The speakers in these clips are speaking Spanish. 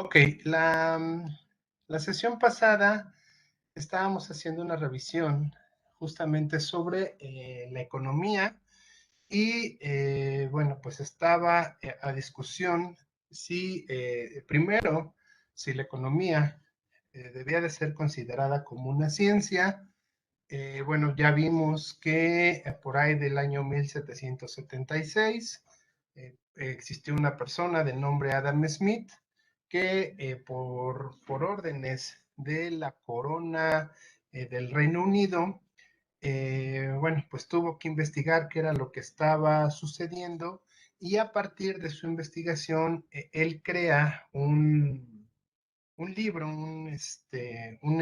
Ok, la sesión pasada estábamos haciendo una revisión justamente sobre la economía y bueno, pues estaba a discusión si primero, si la economía debía de ser considerada como una ciencia. Bueno, ya vimos que por ahí del año 1776 existió una persona de nombre Adam Smith que por órdenes de la corona del Reino Unido, bueno, pues tuvo que investigar qué era lo que estaba sucediendo y a partir de su investigación, él crea un libro, un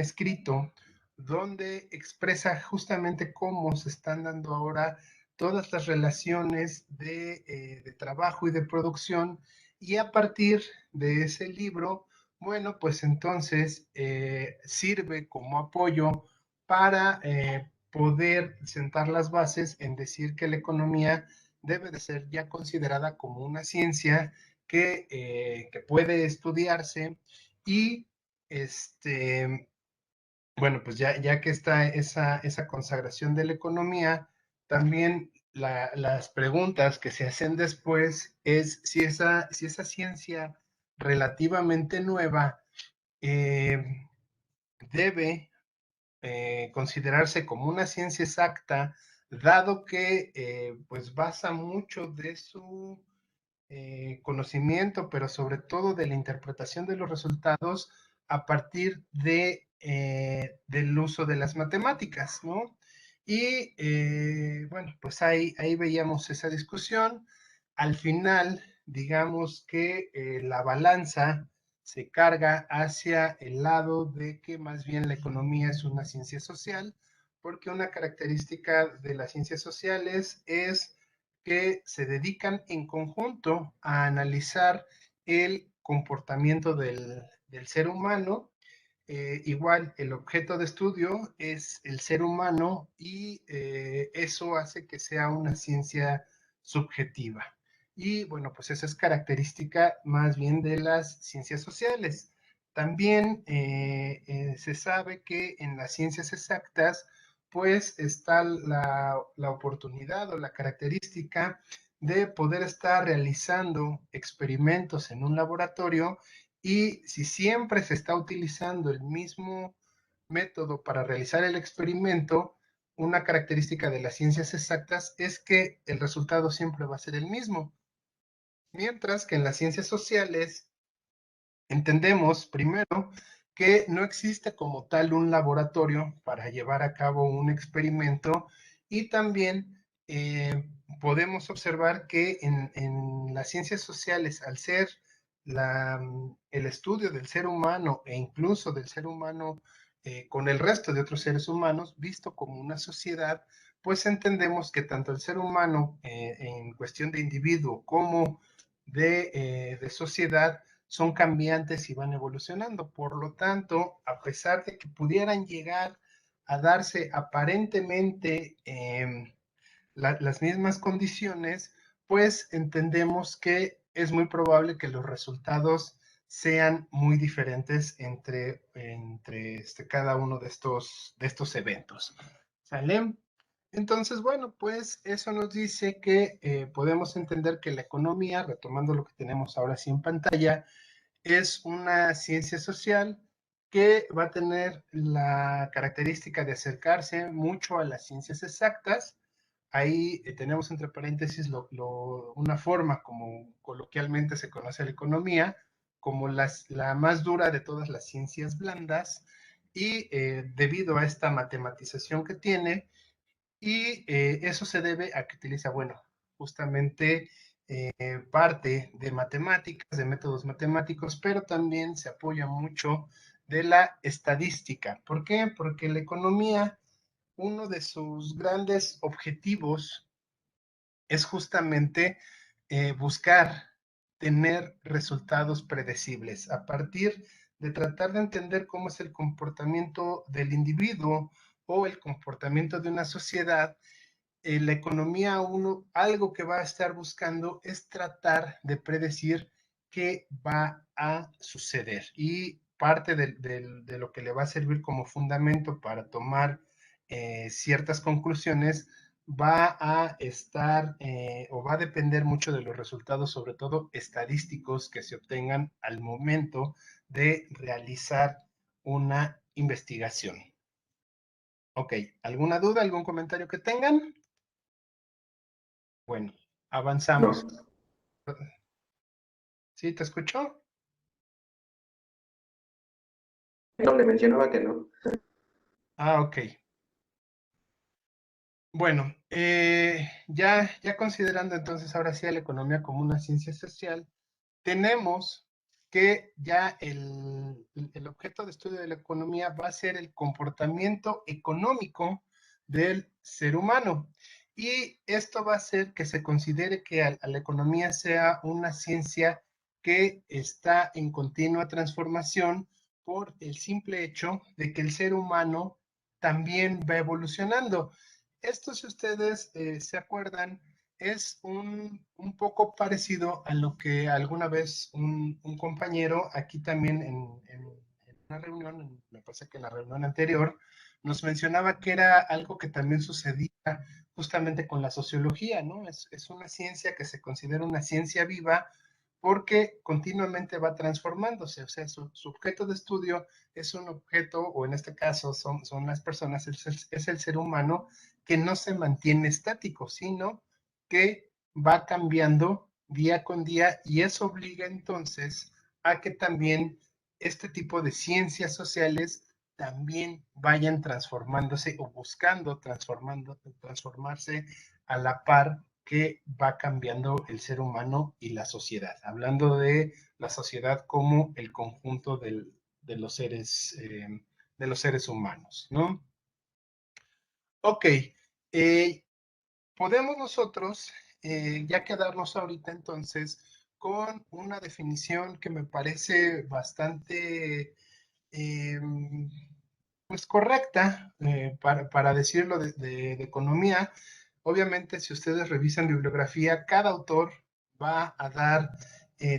escrito, donde expresa justamente cómo se están dando ahora todas las relaciones de trabajo y de producción, y a partir de ese libro, bueno, pues entonces sirve como apoyo para poder sentar las bases en decir que la economía debe de ser ya considerada como una ciencia que puede estudiarse y bueno, pues ya que está esa consagración de la economía, también las preguntas que se hacen después es si esa ciencia relativamente nueva eh, debe considerarse como una ciencia exacta, dado que pues basa mucho de su conocimiento, pero sobre todo de la interpretación de los resultados a partir del uso de las matemáticas, ¿no? Y bueno, pues ahí veíamos esa discusión. Al final, digamos que la balanza se carga hacia el lado de que más bien la economía es una ciencia social, porque una característica de las ciencias sociales es que se dedican en conjunto a analizar el comportamiento del ser humano. Igual, el objeto de estudio es el ser humano y eso hace que sea una ciencia subjetiva. Y bueno, pues esa es característica más bien de las ciencias sociales. También se sabe que en las ciencias exactas, pues está la oportunidad o la característica de poder estar realizando experimentos en un laboratorio, y si siempre se está utilizando el mismo método para realizar el experimento, una característica de las ciencias exactas es que el resultado siempre va a ser el mismo. Mientras que en las ciencias sociales entendemos primero que no existe como tal un laboratorio para llevar a cabo un experimento, y también podemos observar que en las ciencias sociales, al ser el estudio del ser humano e incluso del ser humano con el resto de otros seres humanos, visto como una sociedad, pues entendemos que tanto el ser humano en cuestión de individuo como de sociedad son cambiantes y van evolucionando. Por lo tanto, a pesar de que pudieran llegar a darse aparentemente las mismas condiciones, pues entendemos que es muy probable que los resultados sean muy diferentes entre cada uno de estos eventos. ¿Sale? Entonces, bueno, pues eso nos dice que podemos entender que la economía, retomando lo que tenemos ahora sí en pantalla, es una ciencia social que va a tener la característica de acercarse mucho a las ciencias exactas. Ahí tenemos entre paréntesis una forma como coloquialmente se conoce la economía, como la más dura de todas las ciencias blandas, y debido a esta matematización que tiene, y eso se debe a que utiliza, bueno, justamente parte de matemáticas, de métodos matemáticos, pero también se apoya mucho de la estadística. ¿Por qué? Porque la economía, uno de sus grandes objetivos es justamente buscar tener resultados predecibles a partir de tratar de entender cómo es el comportamiento del individuo o el comportamiento de una sociedad. La economía, algo que va a estar buscando es tratar de predecir qué va a suceder. Y parte de lo que le va a servir como fundamento para tomar ciertas conclusiones va a estar o va a depender mucho de los resultados, sobre todo estadísticos, que se obtengan al momento de realizar una investigación. Ok, ¿alguna duda, algún comentario que tengan? Bueno, avanzamos. No, ¿Sí te escuchó? no le mencionaba que no. Ah, ok. Bueno, ya considerando entonces ahora sí a la economía como una ciencia social, tenemos que ya el objeto de estudio de la economía va a ser el comportamiento económico del ser humano. Y esto va a hacer que se considere que a la economía sea una ciencia que está en continua transformación por el simple hecho de que el ser humano también va evolucionando. Esto, si ustedes se acuerdan, es un poco parecido a lo que alguna vez un compañero aquí también en una reunión, me parece que en la reunión anterior, nos mencionaba que era algo que también sucedía justamente con la sociología, ¿no? Es una ciencia que se considera una ciencia viva porque continuamente va transformándose, o sea, su objeto de estudio es un objeto, o en este caso son las personas, es el ser humano que no se mantiene estático, sino que va cambiando día con día y eso obliga entonces a que también este tipo de ciencias sociales también vayan transformándose o buscando transformarse a la par que va cambiando el ser humano y la sociedad, hablando de la sociedad como el conjunto de los seres humanos, ¿no? Ok, podemos nosotros ya quedarnos ahorita entonces con una definición que me parece bastante eh, pues correcta para decirlo de economía. Obviamente, si ustedes revisan bibliografía, cada autor va a dar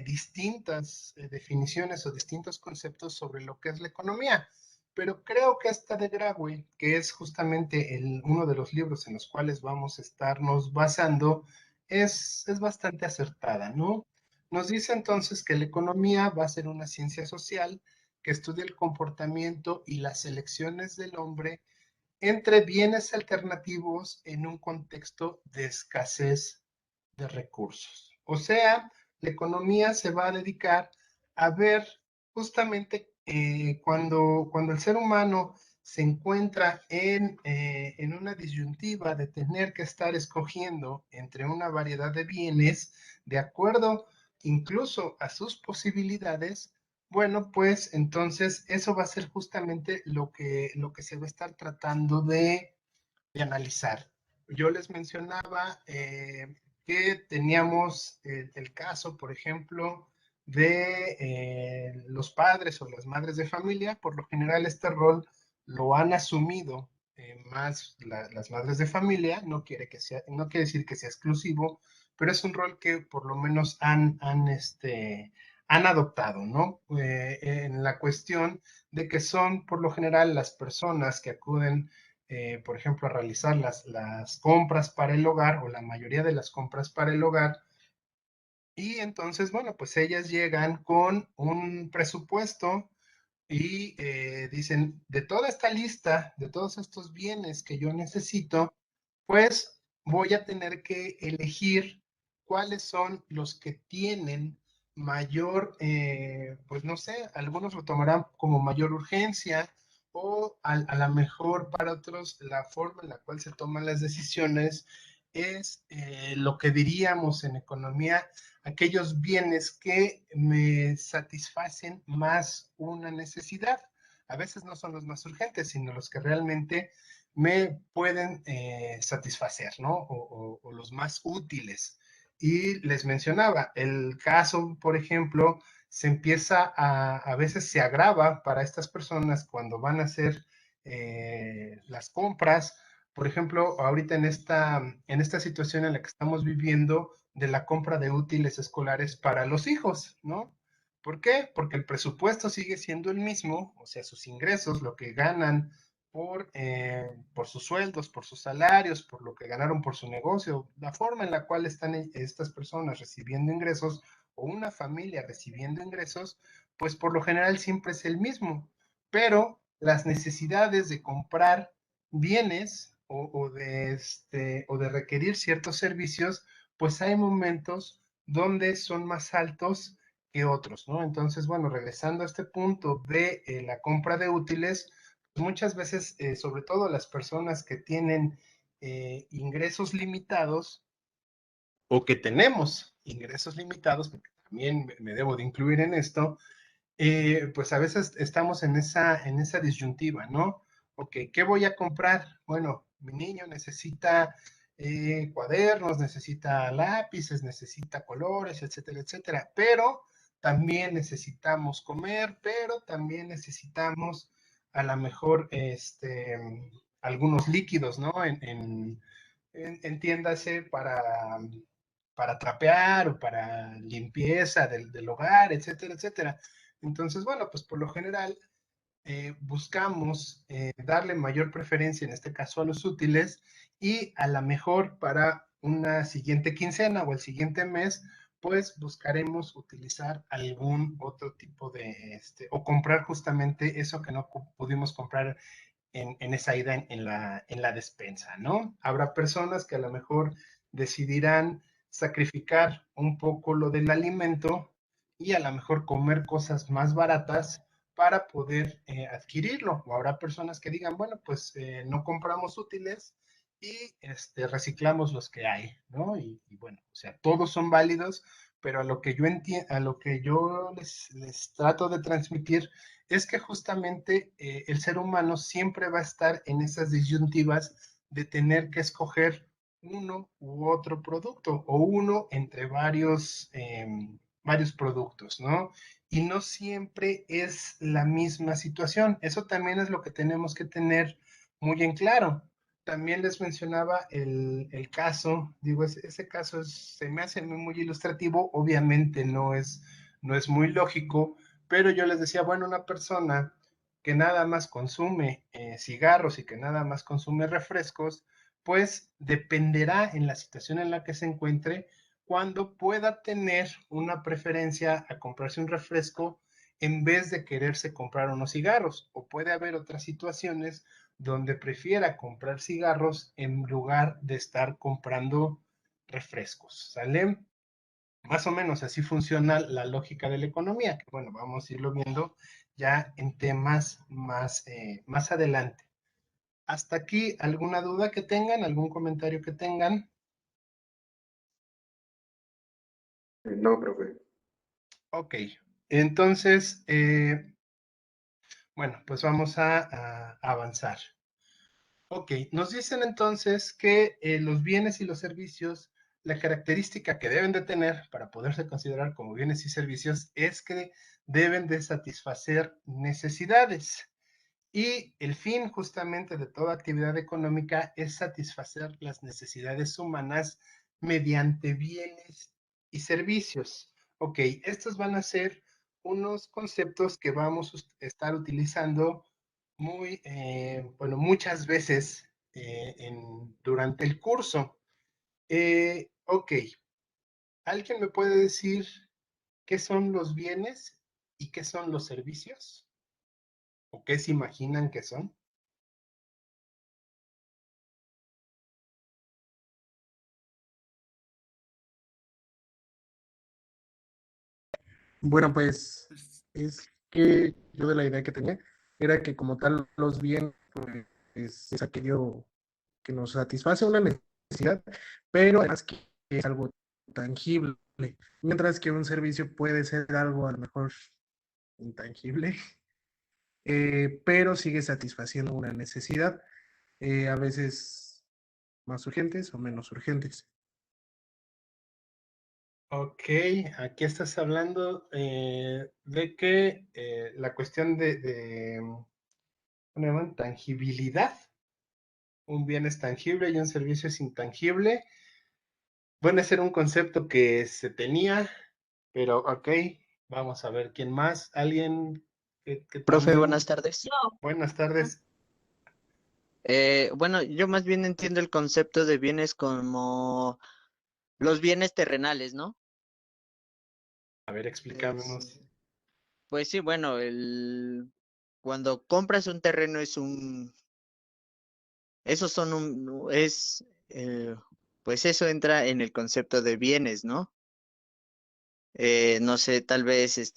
distintas definiciones o distintos conceptos sobre lo que es la economía. Pero creo que esta de Graue, que es justamente uno de los libros en los cuales vamos a estarnos basando, es bastante acertada, ¿no? Nos dice entonces que la economía va a ser una ciencia social que estudia el comportamiento y las elecciones del hombre entre bienes alternativos en un contexto de escasez de recursos. O sea, la economía se va a dedicar a ver justamente cuando el ser humano se encuentra en una disyuntiva de tener que estar escogiendo entre una variedad de bienes de acuerdo incluso a sus posibilidades, bueno, pues entonces eso va a ser justamente lo que se va a estar tratando de analizar. Yo les mencionaba que teníamos el caso, por ejemplo, de los padres o las madres de familia. Por lo general este rol lo han asumido más las madres de familia. No quiere decir que sea exclusivo, pero es un rol que por lo menos han adoptado, ¿no? En la cuestión de que son por lo general las personas que acuden por ejemplo, a realizar las compras para el hogar o la mayoría de las compras para el hogar. Y entonces, bueno, pues ellas llegan con un presupuesto y dicen, de toda esta lista, de todos estos bienes que yo necesito, pues voy a tener que elegir cuáles son los que tienen mayor, pues no sé, algunos lo tomarán como mayor urgencia o a lo mejor para otros la forma en la cual se toman las decisiones es lo que diríamos en economía, aquellos bienes que me satisfacen más una necesidad. A veces no son los más urgentes, sino los que realmente me pueden satisfacer, ¿no? O los más útiles. Y les mencionaba, el caso, por ejemplo, se empieza a veces se agrava para estas personas cuando van a hacer las compras. Por ejemplo, ahorita en esta situación en la que estamos viviendo, de la compra de útiles escolares para los hijos, ¿no? ¿Por qué? Porque el presupuesto sigue siendo el mismo, o sea, sus ingresos, lo que ganan por sus sueldos, por sus salarios, por lo que ganaron por su negocio, la forma en la cual están estas personas recibiendo ingresos o una familia recibiendo ingresos, pues por lo general siempre es el mismo, pero las necesidades de comprar bienes o de requerir ciertos servicios, pues hay momentos donde son más altos que otros, ¿no? Entonces, bueno, regresando a este punto de la compra de útiles, pues muchas veces, sobre todo las personas que tienen ingresos limitados o que tenemos ingresos limitados, porque también me debo de incluir en esto, pues a veces estamos en esa disyuntiva, ¿no? Ok, ¿qué voy a comprar? Bueno, mi niño necesita cuadernos, necesita lápices, necesita colores, etcétera, etcétera, pero también necesitamos comer, pero también necesitamos a lo mejor algunos líquidos, ¿no? Entiéndase para trapear o para limpieza del hogar, etcétera, etcétera. Entonces, bueno, pues por lo general buscamos darle mayor preferencia, en este caso a los útiles, y a la mejor para una siguiente quincena o el siguiente mes, pues buscaremos utilizar algún otro tipo o comprar justamente eso que no pudimos comprar en esa ida en la despensa, ¿no? Habrá personas que a lo mejor decidirán sacrificar un poco lo del alimento y a lo mejor comer cosas más baratas para poder adquirirlo. O habrá personas que digan, bueno, pues no compramos útiles y reciclamos los que hay, ¿no? Y bueno, o sea, todos son válidos, pero a lo que yo entiendo, a lo que yo les trato de transmitir es que justamente el ser humano siempre va a estar en esas disyuntivas de tener que escoger uno u otro producto o uno entre varios productos, ¿no? Y no siempre es la misma situación. Eso también es lo que tenemos que tener muy en claro. También les mencionaba el caso, digo, ese caso se me hace muy ilustrativo, obviamente no es muy lógico, pero yo les decía, bueno, una persona que nada más consume cigarros y que nada más consume refrescos, pues dependerá en la situación en la que se encuentre cuando pueda tener una preferencia a comprarse un refresco en vez de quererse comprar unos cigarros. O puede haber otras situaciones donde prefiera comprar cigarros en lugar de estar comprando refrescos. ¿Sale? Más o menos así funciona la lógica de la economía, que bueno, vamos a irlo viendo ya en temas más adelante. Hasta aquí, ¿alguna duda que tengan? ¿Algún comentario que tengan? No, profe. Ok, entonces, bueno, pues vamos a avanzar. Ok, nos dicen entonces que los bienes y los servicios, la característica que deben de tener para poderse considerar como bienes y servicios es que deben de satisfacer necesidades. Y el fin justamente de toda actividad económica es satisfacer las necesidades humanas mediante bienes y servicios. Ok, estos van a ser unos conceptos que vamos a estar utilizando bueno, muchas veces durante el curso. Ok, ¿alguien me puede decir qué son los bienes y qué son los servicios? ¿O qué se imaginan que son? Bueno, pues es que yo de la idea que tenía era que como tal los bienes pues, es aquello que nos satisface una necesidad, pero además que es algo tangible, mientras que un servicio puede ser algo a lo mejor intangible, pero sigue satisfaciendo una necesidad, a veces más urgentes o menos urgentes. Ok, aquí estás hablando de que la cuestión ¿cómo le llaman? Tangibilidad. Un bien es tangible y un servicio es intangible. Bueno, ese era un concepto que se tenía, pero ok, vamos a ver quién más. ¿Alguien que Profe, también? buenas tardes. Buenas tardes. Bueno, yo más bien entiendo el concepto de bienes como los bienes terrenales, ¿no? A ver, explícanos. Pues sí, bueno, cuando compras un terreno esos son pues eso entra en el concepto de bienes, ¿no? No sé, tal vez,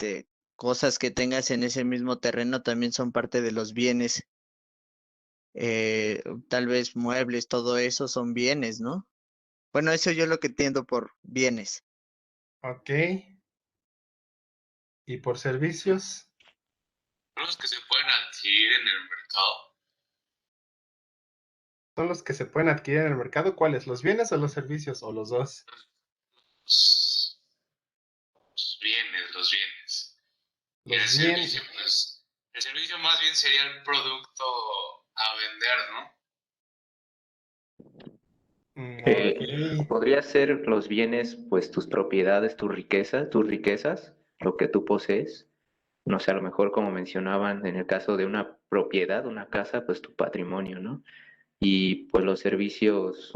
cosas que tengas en ese mismo terreno también son parte de los bienes. Tal vez muebles, todo eso son bienes, ¿no? Bueno, eso yo lo que entiendo por bienes. Ok. ¿Y por servicios? Son los que se pueden adquirir en el mercado. ¿Son los que se pueden adquirir en el mercado? ¿Cuáles? ¿Los bienes o los servicios? ¿O los dos? Los bienes, los bienes. Y el Los bienes. servicio, pues, el servicio más bien sería el producto a vender, ¿no? Ok. Podría ser los bienes, pues tus propiedades, tus riquezas, lo que tú posees. No sé, a lo mejor como mencionaban en el caso de una propiedad, una casa, pues tu patrimonio, ¿no? Y pues los servicios,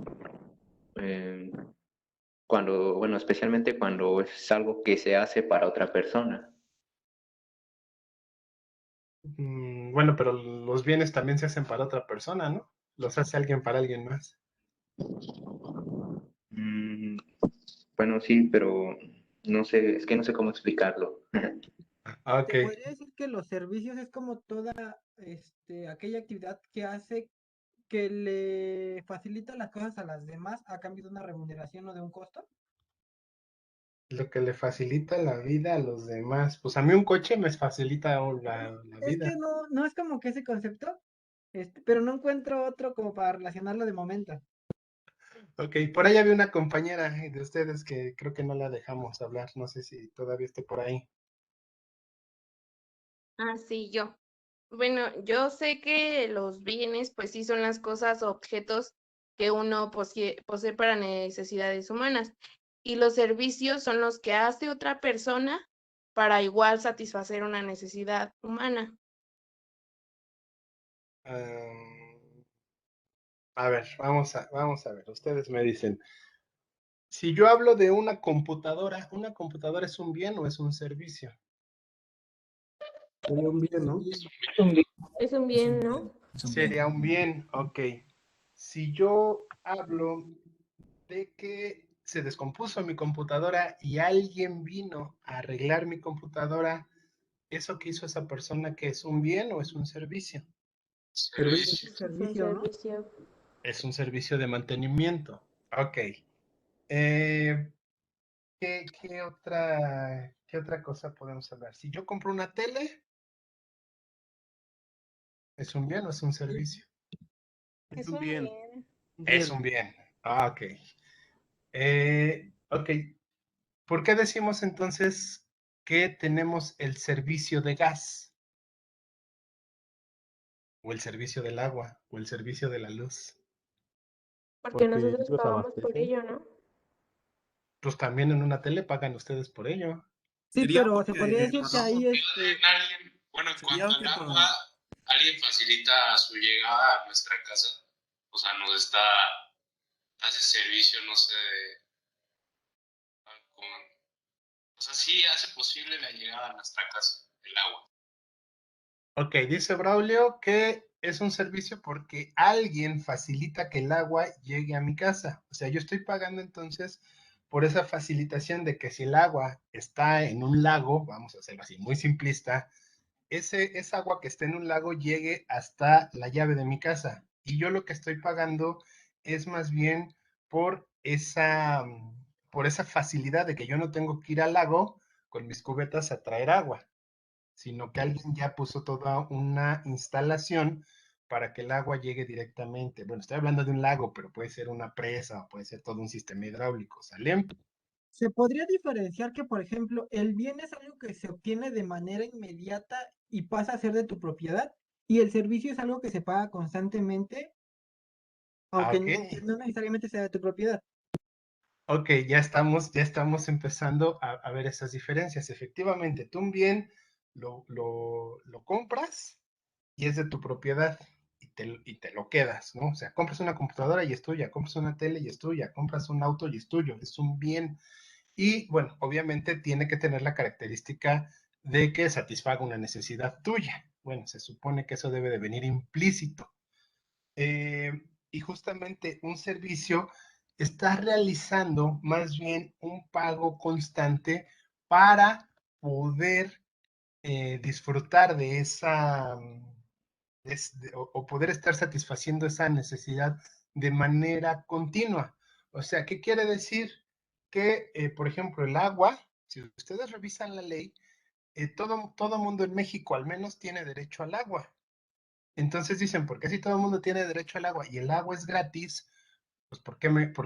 eh, bueno, especialmente cuando es algo que se hace para otra persona. Bueno, pero los bienes también se hacen para otra persona, ¿no? Los hace alguien para alguien más. Mm, bueno, sí, pero no sé, es que no sé cómo explicarlo. Ok. Se podría decir que los servicios es como toda aquella actividad que hace que le facilita las cosas a las demás a cambio de una remuneración o de un costo. Lo que le facilita la vida a los demás. Pues a mí un coche me facilita la Es vida. que no es como que ese concepto, pero no encuentro otro como para relacionarlo de momento. Ok, por ahí había una compañera de ustedes que creo que no la dejamos hablar. No sé si todavía esté por ahí. Ah, sí, yo. Bueno, yo sé que los bienes, pues sí, son las cosas o objetos que uno posee para necesidades humanas. Y los servicios son los que hace otra persona para igual satisfacer una necesidad humana. A ver, vamos a ver. Ustedes me dicen, si yo hablo de ¿una computadora es un bien o es un servicio? Sería un bien, ¿no? Es un bien, ¿no? Sería un bien, ok. Si yo hablo de que se descompuso mi computadora y alguien vino a arreglar mi computadora, ¿eso que hizo esa persona que es un bien o es un servicio? Servicio. Es un servicio, ¿no? Es un servicio de mantenimiento. Ok. Eh, qué otra cosa podemos hablar? Si yo compro una tele, ¿es un bien o es un servicio? Es un bien. Es un bien. Ah, ok. Ok. ¿Por qué decimos entonces que tenemos el servicio de gas? O el servicio del agua, o el servicio de la luz. Porque Porque nosotros los pagamos por abastecen. ello, ¿no? Pues también en una tele pagan ustedes por ello. Sí, Sería pero se porque podría decir que ahí Alguien, bueno, en sería cuanto que al por agua, alguien facilita su llegada a nuestra casa. O sea, hace servicio, no sé, o sea, sí hace posible la llegada a nuestra casa, el agua. Ok, dice Braulio que es un servicio porque alguien facilita que el agua llegue a mi casa. O sea, yo estoy pagando entonces por esa facilitación de que si el agua está en un lago, vamos a hacerlo así, muy simplista, esa agua que está en un lago llegue hasta la llave de mi casa. Y yo lo que estoy pagando es más bien por por esa facilidad de que yo no tengo que ir al lago con mis cubetas a traer agua, sino que alguien ya puso toda una instalación para que el agua llegue directamente. Bueno, estoy hablando de un lago, pero puede ser una presa o puede ser todo un sistema hidráulico, ¿sale? se podría diferenciar que, por ejemplo, el bien es algo que se obtiene de manera inmediata y pasa a ser de tu propiedad, y el servicio es algo que se paga constantemente, aunque Ok, no necesariamente sea de tu propiedad. Ok, ya estamos empezando a ver esas diferencias. Efectivamente, tú un bien lo compras y es de tu propiedad y te lo quedas, ¿no? O sea, compras una computadora y es tuya, compras una tele y es tuya, compras un auto y es tuyo, es un bien. Y bueno, obviamente tiene que tener la característica de que satisfaga una necesidad tuya. Bueno, se supone que eso debe de venir implícito. Eh, y justamente un servicio está realizando más bien un pago constante para poder disfrutar de esa, o poder estar satisfaciendo esa necesidad de manera continua. O sea, ¿qué quiere decir? Que, por ejemplo, el agua, si ustedes revisan la ley, todo mundo en México al menos tiene derecho al agua. Entonces dicen, ¿por qué si todo el mundo tiene derecho al agua y el agua es gratis? Pues ¿por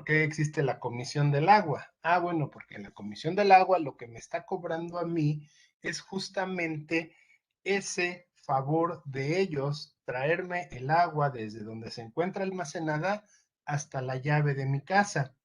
qué existe la comisión del agua? Ah, bueno, porque la comisión del agua lo que me está cobrando a mí es justamente ese favor de ellos traerme el agua desde donde se encuentra almacenada hasta la llave de mi casa.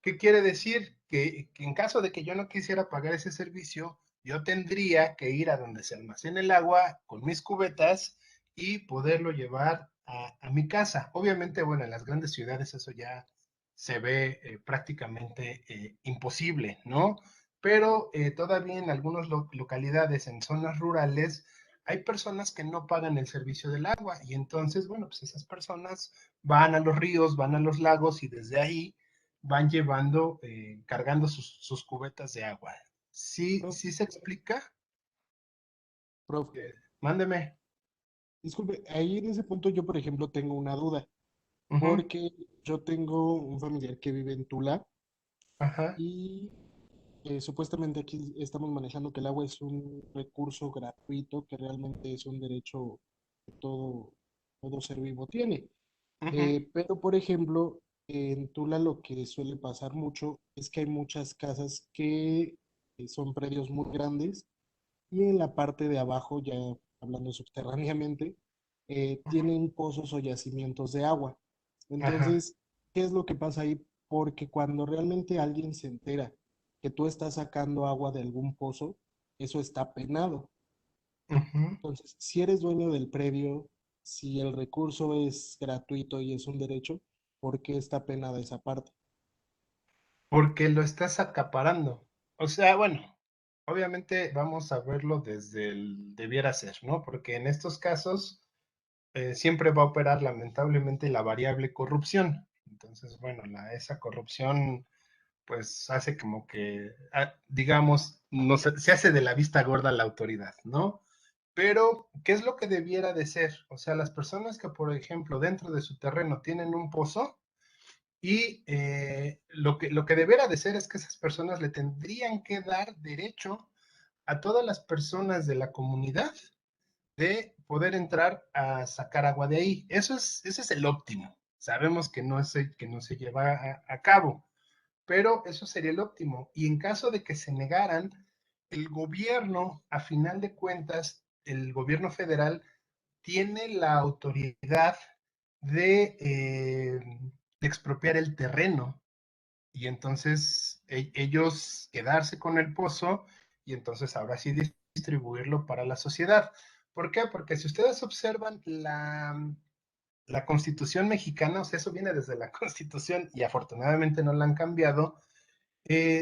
¿Qué quiere decir? Que en caso de que yo no quisiera pagar ese servicio, yo tendría que ir a donde se almacena el agua con mis cubetas y poderlo llevar a mi casa. Obviamente, bueno, en las grandes ciudades eso ya se ve prácticamente imposible, ¿no? Pero todavía en algunas localidades, en zonas rurales, hay personas que no pagan el servicio del agua y entonces, bueno, pues esas personas van a los ríos, van a los lagos y desde ahí van llevando, cargando sus cubetas de agua. ¿Sí, Prof, sí se explica? prof, Mándeme. disculpe, ahí en ese punto yo, por ejemplo, tengo una duda, Ujú, porque yo tengo un familiar que vive en Tula ajá, y supuestamente aquí estamos manejando que el agua es un recurso gratuito, que realmente es un derecho que todo ser vivo tiene. ujú, Pero, por ejemplo, en Tula lo que suele pasar mucho es que hay muchas casas que son predios muy grandes y en la parte de abajo, ya hablando subterráneamente, tienen pozos o yacimientos de agua. ajá, Entonces, ¿qué es lo que pasa ahí? Porque cuando realmente alguien se entera que tú estás sacando agua de algún pozo, eso está penado. ujú. Entonces, si eres dueño del predio, si el recurso es gratuito y es un derecho, ¿por qué está penada esa parte? Porque lo estás acaparando. O sea, bueno, obviamente vamos a verlo desde el debiera ser, ¿no? Porque en estos casos siempre va a operar lamentablemente la variable corrupción. Entonces, bueno, esa corrupción pues hace como que, digamos, no se hace de la vista gorda la autoridad, ¿no? Pero, ¿qué es lo que debiera de ser? O sea, las personas que, por ejemplo, dentro de su terreno tienen un pozo y lo que debiera de ser es que esas personas le tendrían que dar derecho a todas las personas de la comunidad de poder entrar a sacar agua de ahí. Ese es el óptimo. Sabemos que no se lleva a cabo, pero eso sería el óptimo. Y en caso de que se negaran, el gobierno, a final de cuentas, el gobierno federal tiene la autoridad de expropiar el terreno y entonces ellos quedarse con el pozo y entonces ahora sí distribuirlo para la sociedad. ¿Por qué? Porque si ustedes observan la Constitución mexicana, o sea, eso viene desde la Constitución y afortunadamente no la han cambiado,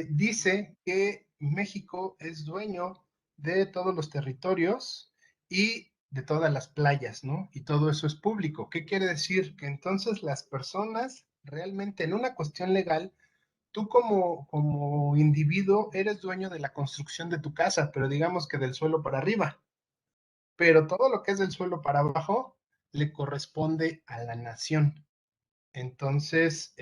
dice que México es dueño de todos los territorios y de todas las playas, ¿no? Y todo eso es público. ¿Qué quiere decir? Que entonces las personas realmente en una cuestión legal, tú como individuo eres dueño de la construcción de tu casa, pero digamos que del suelo para arriba. Pero todo lo que es del suelo para abajo le corresponde a la nación. Entonces,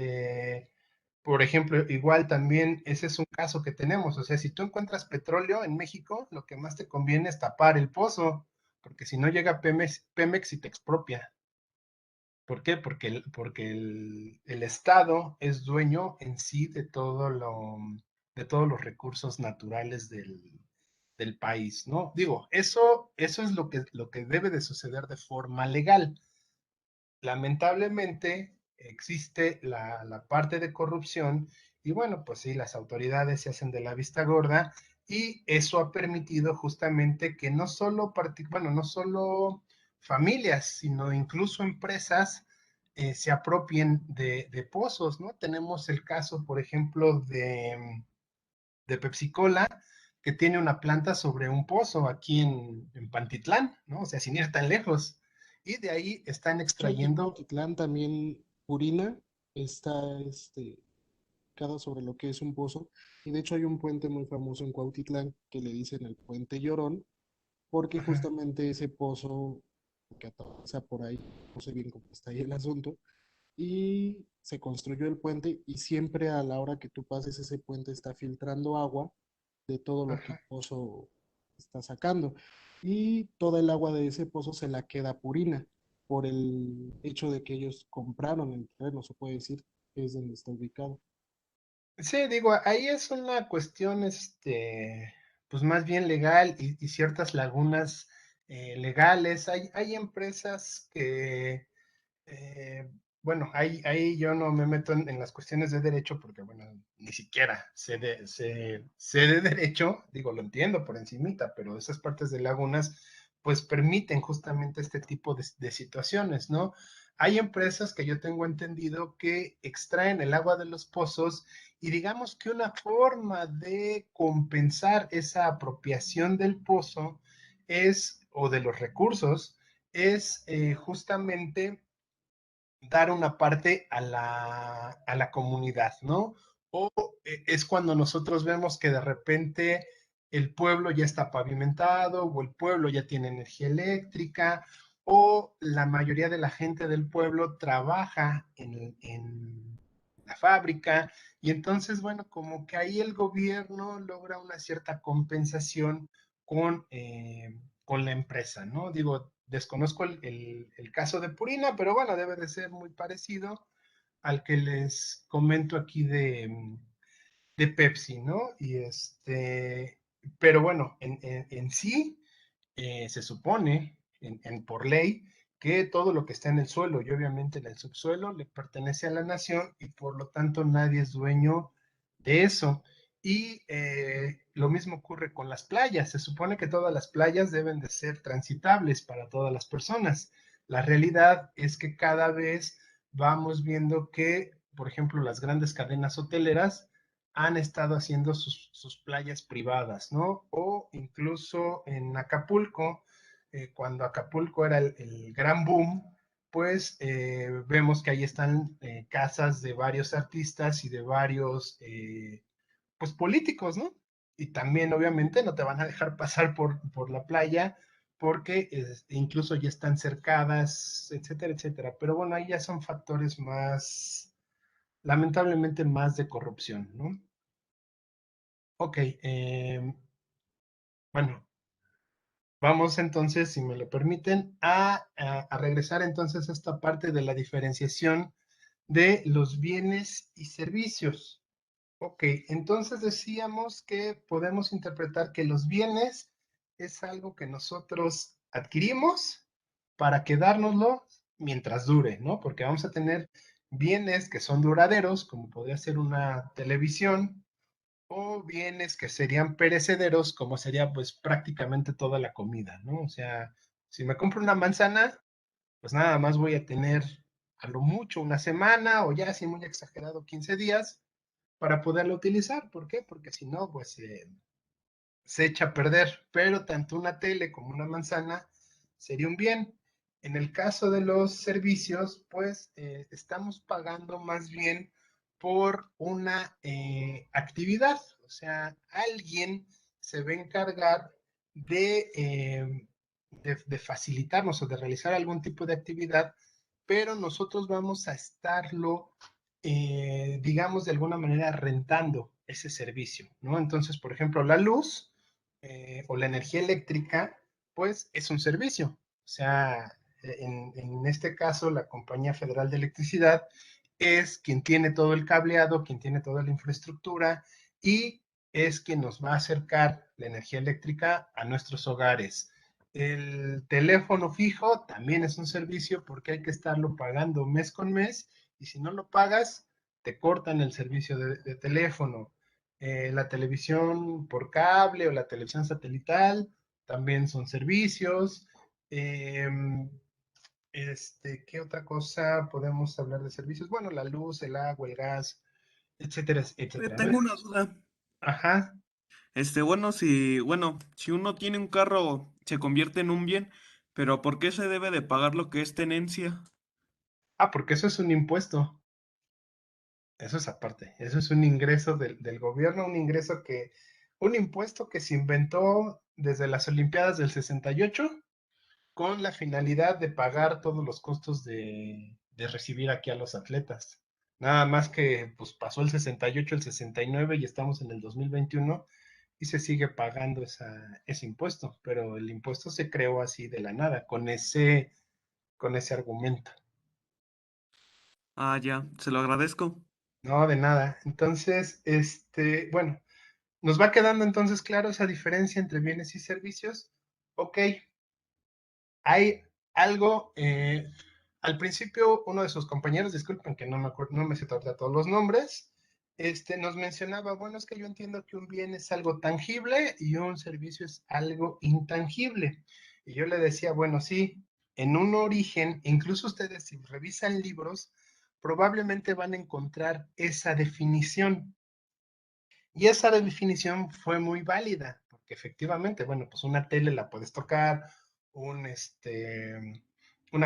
por ejemplo, igual también ese es un caso que tenemos. O sea, si tú encuentras petróleo en México, lo que más te conviene es tapar el pozo, porque si no llega Pemex y te expropia. ¿Por qué? Porque el Estado es dueño en sí de todos los recursos naturales del país, ¿no? Digo, eso es lo que debe de suceder de forma legal. Lamentablemente existe la parte de corrupción Y bueno, pues sí, las autoridades se hacen de la vista gorda y eso ha permitido justamente que no solo, bueno, no solo familias, sino incluso empresas se apropien de pozos, ¿no? Tenemos el caso, por ejemplo, de PepsiCola, que tiene una planta sobre un pozo aquí en Pantitlán, ¿no? O sea, sin ir tan lejos. Y de ahí están De hecho, aquí en extrayendo. Cuautitlán también Purina está ubicado sobre lo que es un pozo. Y de hecho hay un puente muy famoso en Cuautitlán que le dicen el Puente Llorón, porque Ajá. justamente ese pozo que atraviesa por ahí, no sé bien cómo está ahí el asunto, y se construyó el puente y siempre a la hora que tú pases ese puente está filtrando agua de todo lo que el Ajá. pozo está sacando. Y toda el agua de ese pozo se la queda Purina por el hecho de que ellos compraron el terreno, se puede decir, que es donde está ubicado. Sí, digo, ahí es una cuestión, pues más bien legal y ciertas lagunas legales. Hay empresas que bueno, ahí yo no me meto en las cuestiones de derecho porque, bueno, ni siquiera sé de derecho, digo, lo entiendo por encimita, pero esas partes de lagunas, pues permiten justamente este tipo de situaciones, ¿no? Hay empresas que yo tengo entendido que extraen el agua de los pozos y digamos que una forma de compensar esa apropiación del pozo es, o de los recursos, es justamente dar una parte a la comunidad, ¿no? O es cuando nosotros vemos que de repente el pueblo ya está pavimentado o el pueblo ya tiene energía eléctrica o la mayoría de la gente del pueblo trabaja en la fábrica y entonces, bueno, como que ahí el gobierno logra una cierta compensación con la empresa, ¿no? Digo, desconozco el caso de Purina, pero bueno, debe de ser muy parecido al que les comento aquí de Pepsi, ¿no? Pero bueno, en sí se supone por ley que todo lo que está en el suelo y obviamente en el subsuelo le pertenece a la nación y por lo tanto nadie es dueño de eso. Y lo mismo ocurre con las playas. Se supone que todas las playas deben de ser transitables para todas las personas. La realidad es que cada vez vamos viendo que, por ejemplo, las grandes cadenas hoteleras han estado haciendo sus playas privadas, ¿no? O incluso en Acapulco, cuando Acapulco era el gran boom, pues vemos que ahí están casas de varios artistas y de varios, pues políticos, ¿no? Y también obviamente no te van a dejar pasar por la playa porque incluso ya están cercadas, etcétera, etcétera. Pero bueno, ahí ya son factores más, lamentablemente más de corrupción, ¿no? Ok, bueno, vamos entonces, si me lo permiten, a regresar entonces a esta parte de la diferenciación de los bienes y servicios. Ok, entonces decíamos que podemos interpretar que los bienes es algo que nosotros adquirimos para quedárnoslo mientras dure, ¿no? Porque vamos a tener bienes que son duraderos, como podría ser una televisión, o bienes que serían perecederos, como sería pues prácticamente toda la comida, ¿no? O sea, si me compro una manzana, pues nada más voy a tener a lo mucho una semana o ya, si muy exagerado, 15 días para poderla utilizar. ¿Por qué? Porque si no, pues se echa a perder, pero tanto una tele como una manzana sería un bien. En el caso de los servicios, pues estamos pagando más bien por una actividad, o sea, alguien se va a encargar de facilitarnos o de realizar algún tipo de actividad, pero nosotros vamos a estarlo, digamos, de alguna manera rentando ese servicio, ¿no? Entonces, por ejemplo, la luz o la energía eléctrica, pues es un servicio. O sea, en este caso, la Compañía Federal de Electricidad es quien tiene todo el cableado, quien tiene toda la infraestructura y es quien nos va a acercar la energía eléctrica a nuestros hogares. El teléfono fijo también es un servicio porque hay que estarlo pagando mes con mes y si no lo pagas, te cortan el servicio de teléfono. La televisión por cable o la televisión satelital también son servicios. ¿Qué otra cosa podemos hablar de servicios? Bueno, la luz, el agua, el gas, etcétera, etcétera. Tengo una duda. Ajá. Si uno tiene un carro, se convierte en un bien, pero ¿por qué se debe de pagar lo que es tenencia? Porque eso es un impuesto. Eso es aparte. Eso es un ingreso del gobierno, un impuesto que se inventó desde las Olimpiadas del 68 con la finalidad de pagar todos los costos de recibir aquí a los atletas. Nada más que pues pasó el 68, el 69 y estamos en el 2021 y se sigue pagando ese impuesto, pero el impuesto se creó así de la nada, con ese argumento. Ah, ya, se lo agradezco. No, de nada. Entonces, bueno, nos va quedando entonces claro esa diferencia entre bienes y servicios. Ok, hay algo, al principio uno de sus compañeros, disculpen que no me acuerdo, no me sé todavía todos los nombres, nos mencionaba, bueno, es que yo entiendo que un bien es algo tangible y un servicio es algo intangible. Y yo le decía, bueno, sí, en un origen, incluso ustedes si revisan libros, probablemente van a encontrar esa definición. Y esa definición fue muy válida, porque efectivamente, bueno, pues una tele la puedes tocar, una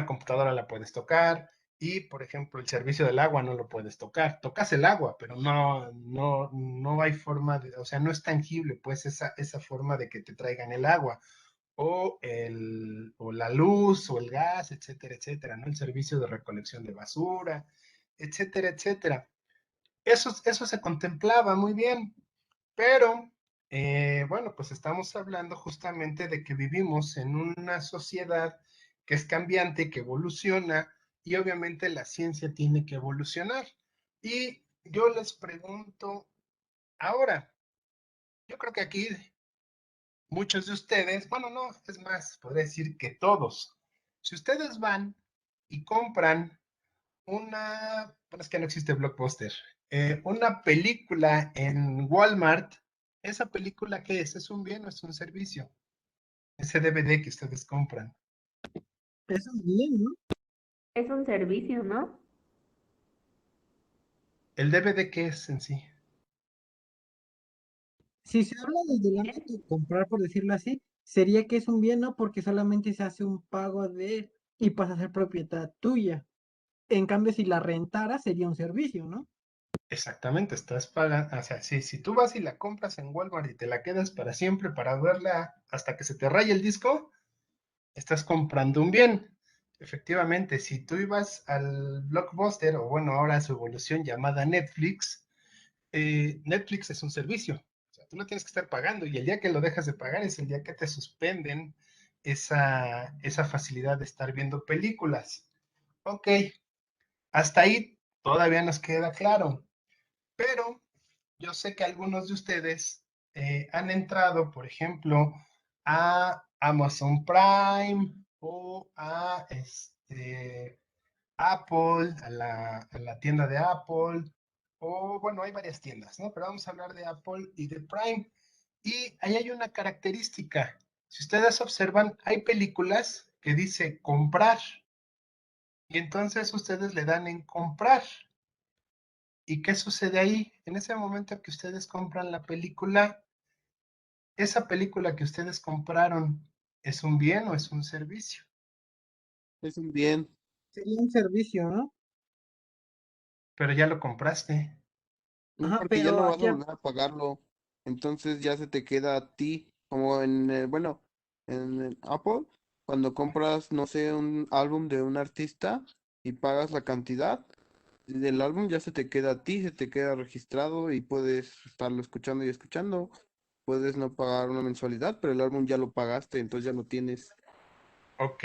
computadora la puedes tocar, y por ejemplo, el servicio del agua no lo puedes tocar. Tocas el agua, pero no hay forma de, o sea, no es tangible, pues, esa forma de que te traigan el agua, o la luz, o el gas, etcétera, etcétera, ¿no? El servicio de recolección de basura, etcétera, etcétera. Eso se contemplaba muy bien. Pero, bueno, pues estamos hablando justamente de que vivimos en una sociedad que es cambiante, que evoluciona, y obviamente la ciencia tiene que evolucionar. Y yo les pregunto ahora, yo creo que aquí muchos de ustedes, bueno, no, es más, podría decir que todos, si ustedes van y compran bueno, es que no existe Blockbuster, una película en Walmart, ¿esa película qué es? ¿Es un bien o es un servicio? Ese DVD que ustedes compran. Eso es bien, ¿no? Es un servicio, ¿no? ¿El DVD qué es en sí? Si se habla desde el ámbito de comprar, por decirlo así, sería que es un bien, ¿no? Porque solamente se hace un pago de él y pasa a ser propiedad tuya. En cambio, si la rentara, sería un servicio, ¿no? Exactamente, estás pagando, o sea, si tú vas y la compras en Walmart y te la quedas para siempre para verla hasta que se te raye el disco, estás comprando un bien. Efectivamente, si tú ibas al Blockbuster, o bueno, ahora su evolución llamada Netflix, Netflix es un servicio. O sea, tú no tienes que estar pagando y el día que lo dejas de pagar es el día que te suspenden esa facilidad de estar viendo películas. Ok, hasta ahí todavía nos queda claro, pero yo sé que algunos de ustedes han entrado, por ejemplo, a Amazon Prime o a Apple, a la tienda de Apple, o bueno, hay varias tiendas, ¿no? Pero vamos a hablar de Apple y de Prime. Y ahí hay una característica. Si ustedes observan, hay películas que dice comprar y entonces ustedes le dan en comprar. ¿Y qué sucede ahí? En ese momento que ustedes compran la película, esa película que ustedes compraron, ¿es un bien o es un servicio? Es un bien. Sería un servicio, ¿no? Pero ya lo compraste. No, Ajá, porque ya pero no vas a aquí, volver a pagarlo. Entonces ya se te queda a ti, como bueno, en el Apple, cuando compras, no sé, un álbum de un artista y pagas la cantidad del álbum, ya se te queda a ti, se te queda registrado y puedes estarlo escuchando y escuchando. Puedes no pagar una mensualidad, pero el álbum ya lo pagaste, entonces ya lo tienes. Ok.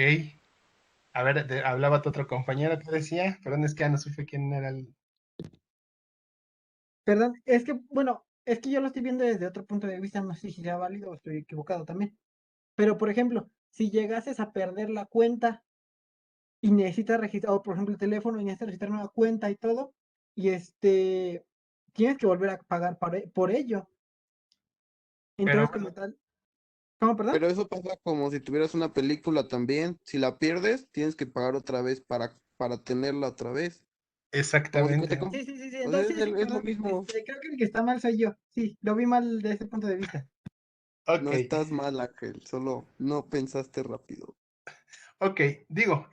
A ver, hablaba tu otro compañero que decía, perdón, es que ya no supe quién era el... perdón, es que, bueno, es que yo lo estoy viendo desde otro punto de vista, no sé si sea válido o estoy equivocado también. Pero, por ejemplo, si llegases a perder la cuenta y necesitas registrar, o por ejemplo el teléfono y necesitas registrar una cuenta y todo, y tienes que volver a pagar por ello. Pero Entonces, como tal, ¿cómo, perdón? Pero eso pasa como si tuvieras una película también. Si la pierdes, tienes que pagar otra vez para tenerla otra vez. Como si exactamente. Sí, sí, sí, sí, o sea, entonces sí, sí, es lo perdón. mismo. Creo que el que está mal soy yo. Sí, lo vi mal desde ese punto de vista. Ok, No estás mal, Ángel, solo no pensaste rápido. ok, digo,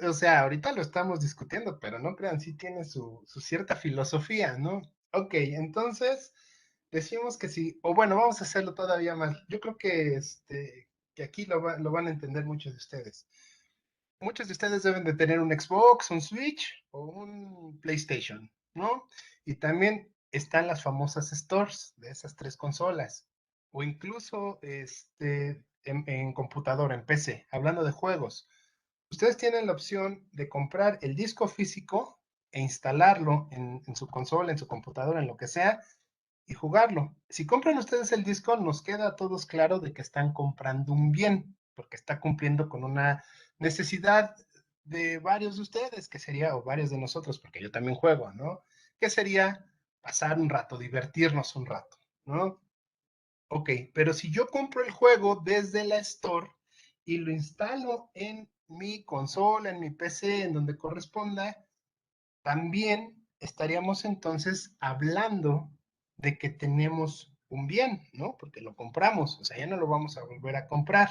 o sea, ahorita lo estamos discutiendo, pero no crean, sí tiene su cierta filosofía, ¿no? Ok, entonces decimos que sí, o bueno, vamos a hacerlo todavía más. Yo creo que, que aquí lo van a entender muchos de ustedes. Muchos de ustedes deben de tener un Xbox, un Switch o un PlayStation, ¿no? Y también están las famosas stores de esas tres consolas, o incluso en computadora, en PC, hablando de juegos. Ustedes tienen la opción de comprar el disco físico e instalarlo en su consola, en su computadora, en lo que sea, y jugarlo. Si compran ustedes el disco, nos queda a todos claro de que están comprando un bien, porque está cumpliendo con una necesidad de varios de ustedes, que sería, o varios de nosotros, porque yo también juego, ¿no? Que sería pasar un rato, divertirnos un rato, ¿no? Ok, pero si yo compro el juego desde la Store y lo instalo en mi consola, en mi PC, en donde corresponda, también estaríamos entonces hablando de que tenemos un bien, ¿no? Porque lo compramos, o sea, ya no lo vamos a volver a comprar.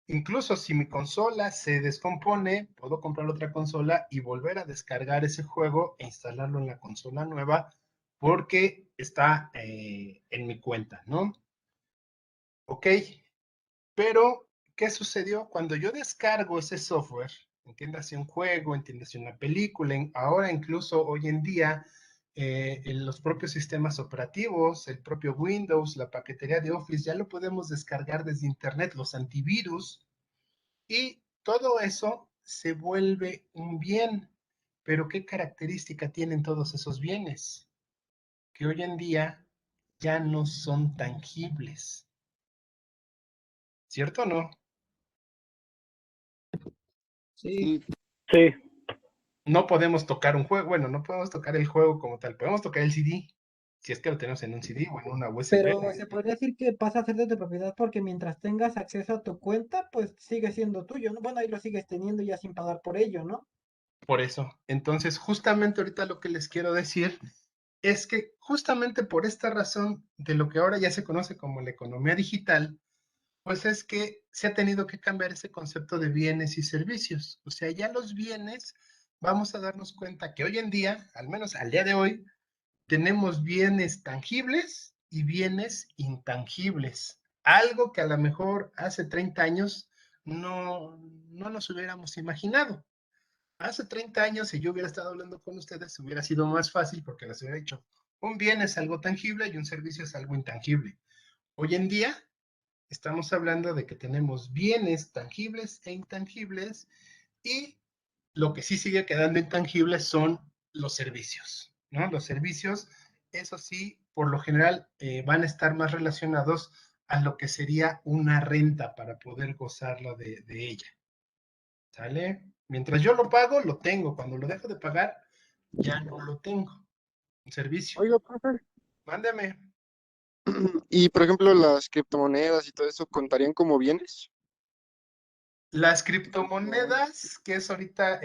Incluso si mi consola se descompone, puedo comprar otra consola y volver a descargar ese juego e instalarlo en la consola nueva porque está en mi cuenta, ¿no? Ok, pero ¿qué sucedió? Cuando yo descargo ese software, entiéndase un juego, entiéndase una película, ahora incluso hoy en día, en los propios sistemas operativos, el propio Windows, la paquetería de Office, ya lo podemos descargar desde Internet, los antivirus, y todo eso se vuelve un bien. Pero ¿qué característica tienen todos esos bienes? Que hoy en día ya no son tangibles, ¿cierto o no? Sí. Sí, Sí, No podemos tocar un juego, bueno, no podemos tocar el juego como tal, podemos tocar el CD, si es que lo tenemos en un CD o en una USB. Pero se podría decir que pasa a ser de tu propiedad porque mientras tengas acceso a tu cuenta, pues sigue siendo tuyo, ¿no? Bueno, ahí lo sigues teniendo ya sin pagar por ello, ¿no? Por eso, entonces, justamente ahorita lo que les quiero decir es que justamente por esta razón de lo que ahora ya se conoce como la economía digital, pues es que se ha tenido que cambiar ese concepto de bienes y servicios. O sea, ya los bienes, vamos a darnos cuenta que hoy en día, al menos al día de hoy, tenemos bienes tangibles y bienes intangibles. Algo que a lo mejor hace 30 años no nos hubiéramos imaginado. Hace 30 años, si yo hubiera estado hablando con ustedes, hubiera sido más fácil porque les hubiera dicho, un bien es algo tangible y un servicio es algo intangible. Hoy en día, estamos hablando de que tenemos bienes tangibles e intangibles y lo que sí sigue quedando intangible son los servicios, ¿no? Los servicios, eso sí, por lo general van a estar más relacionados a lo que sería una renta para poder gozarla de ella, ¿sale? Mientras yo lo pago, lo tengo. Cuando lo dejo de pagar, ya no lo tengo. Un servicio. oiga, profe. Mándame. Y por ejemplo, las criptomonedas y todo eso contarían como bienes. Las criptomonedas, que es ahorita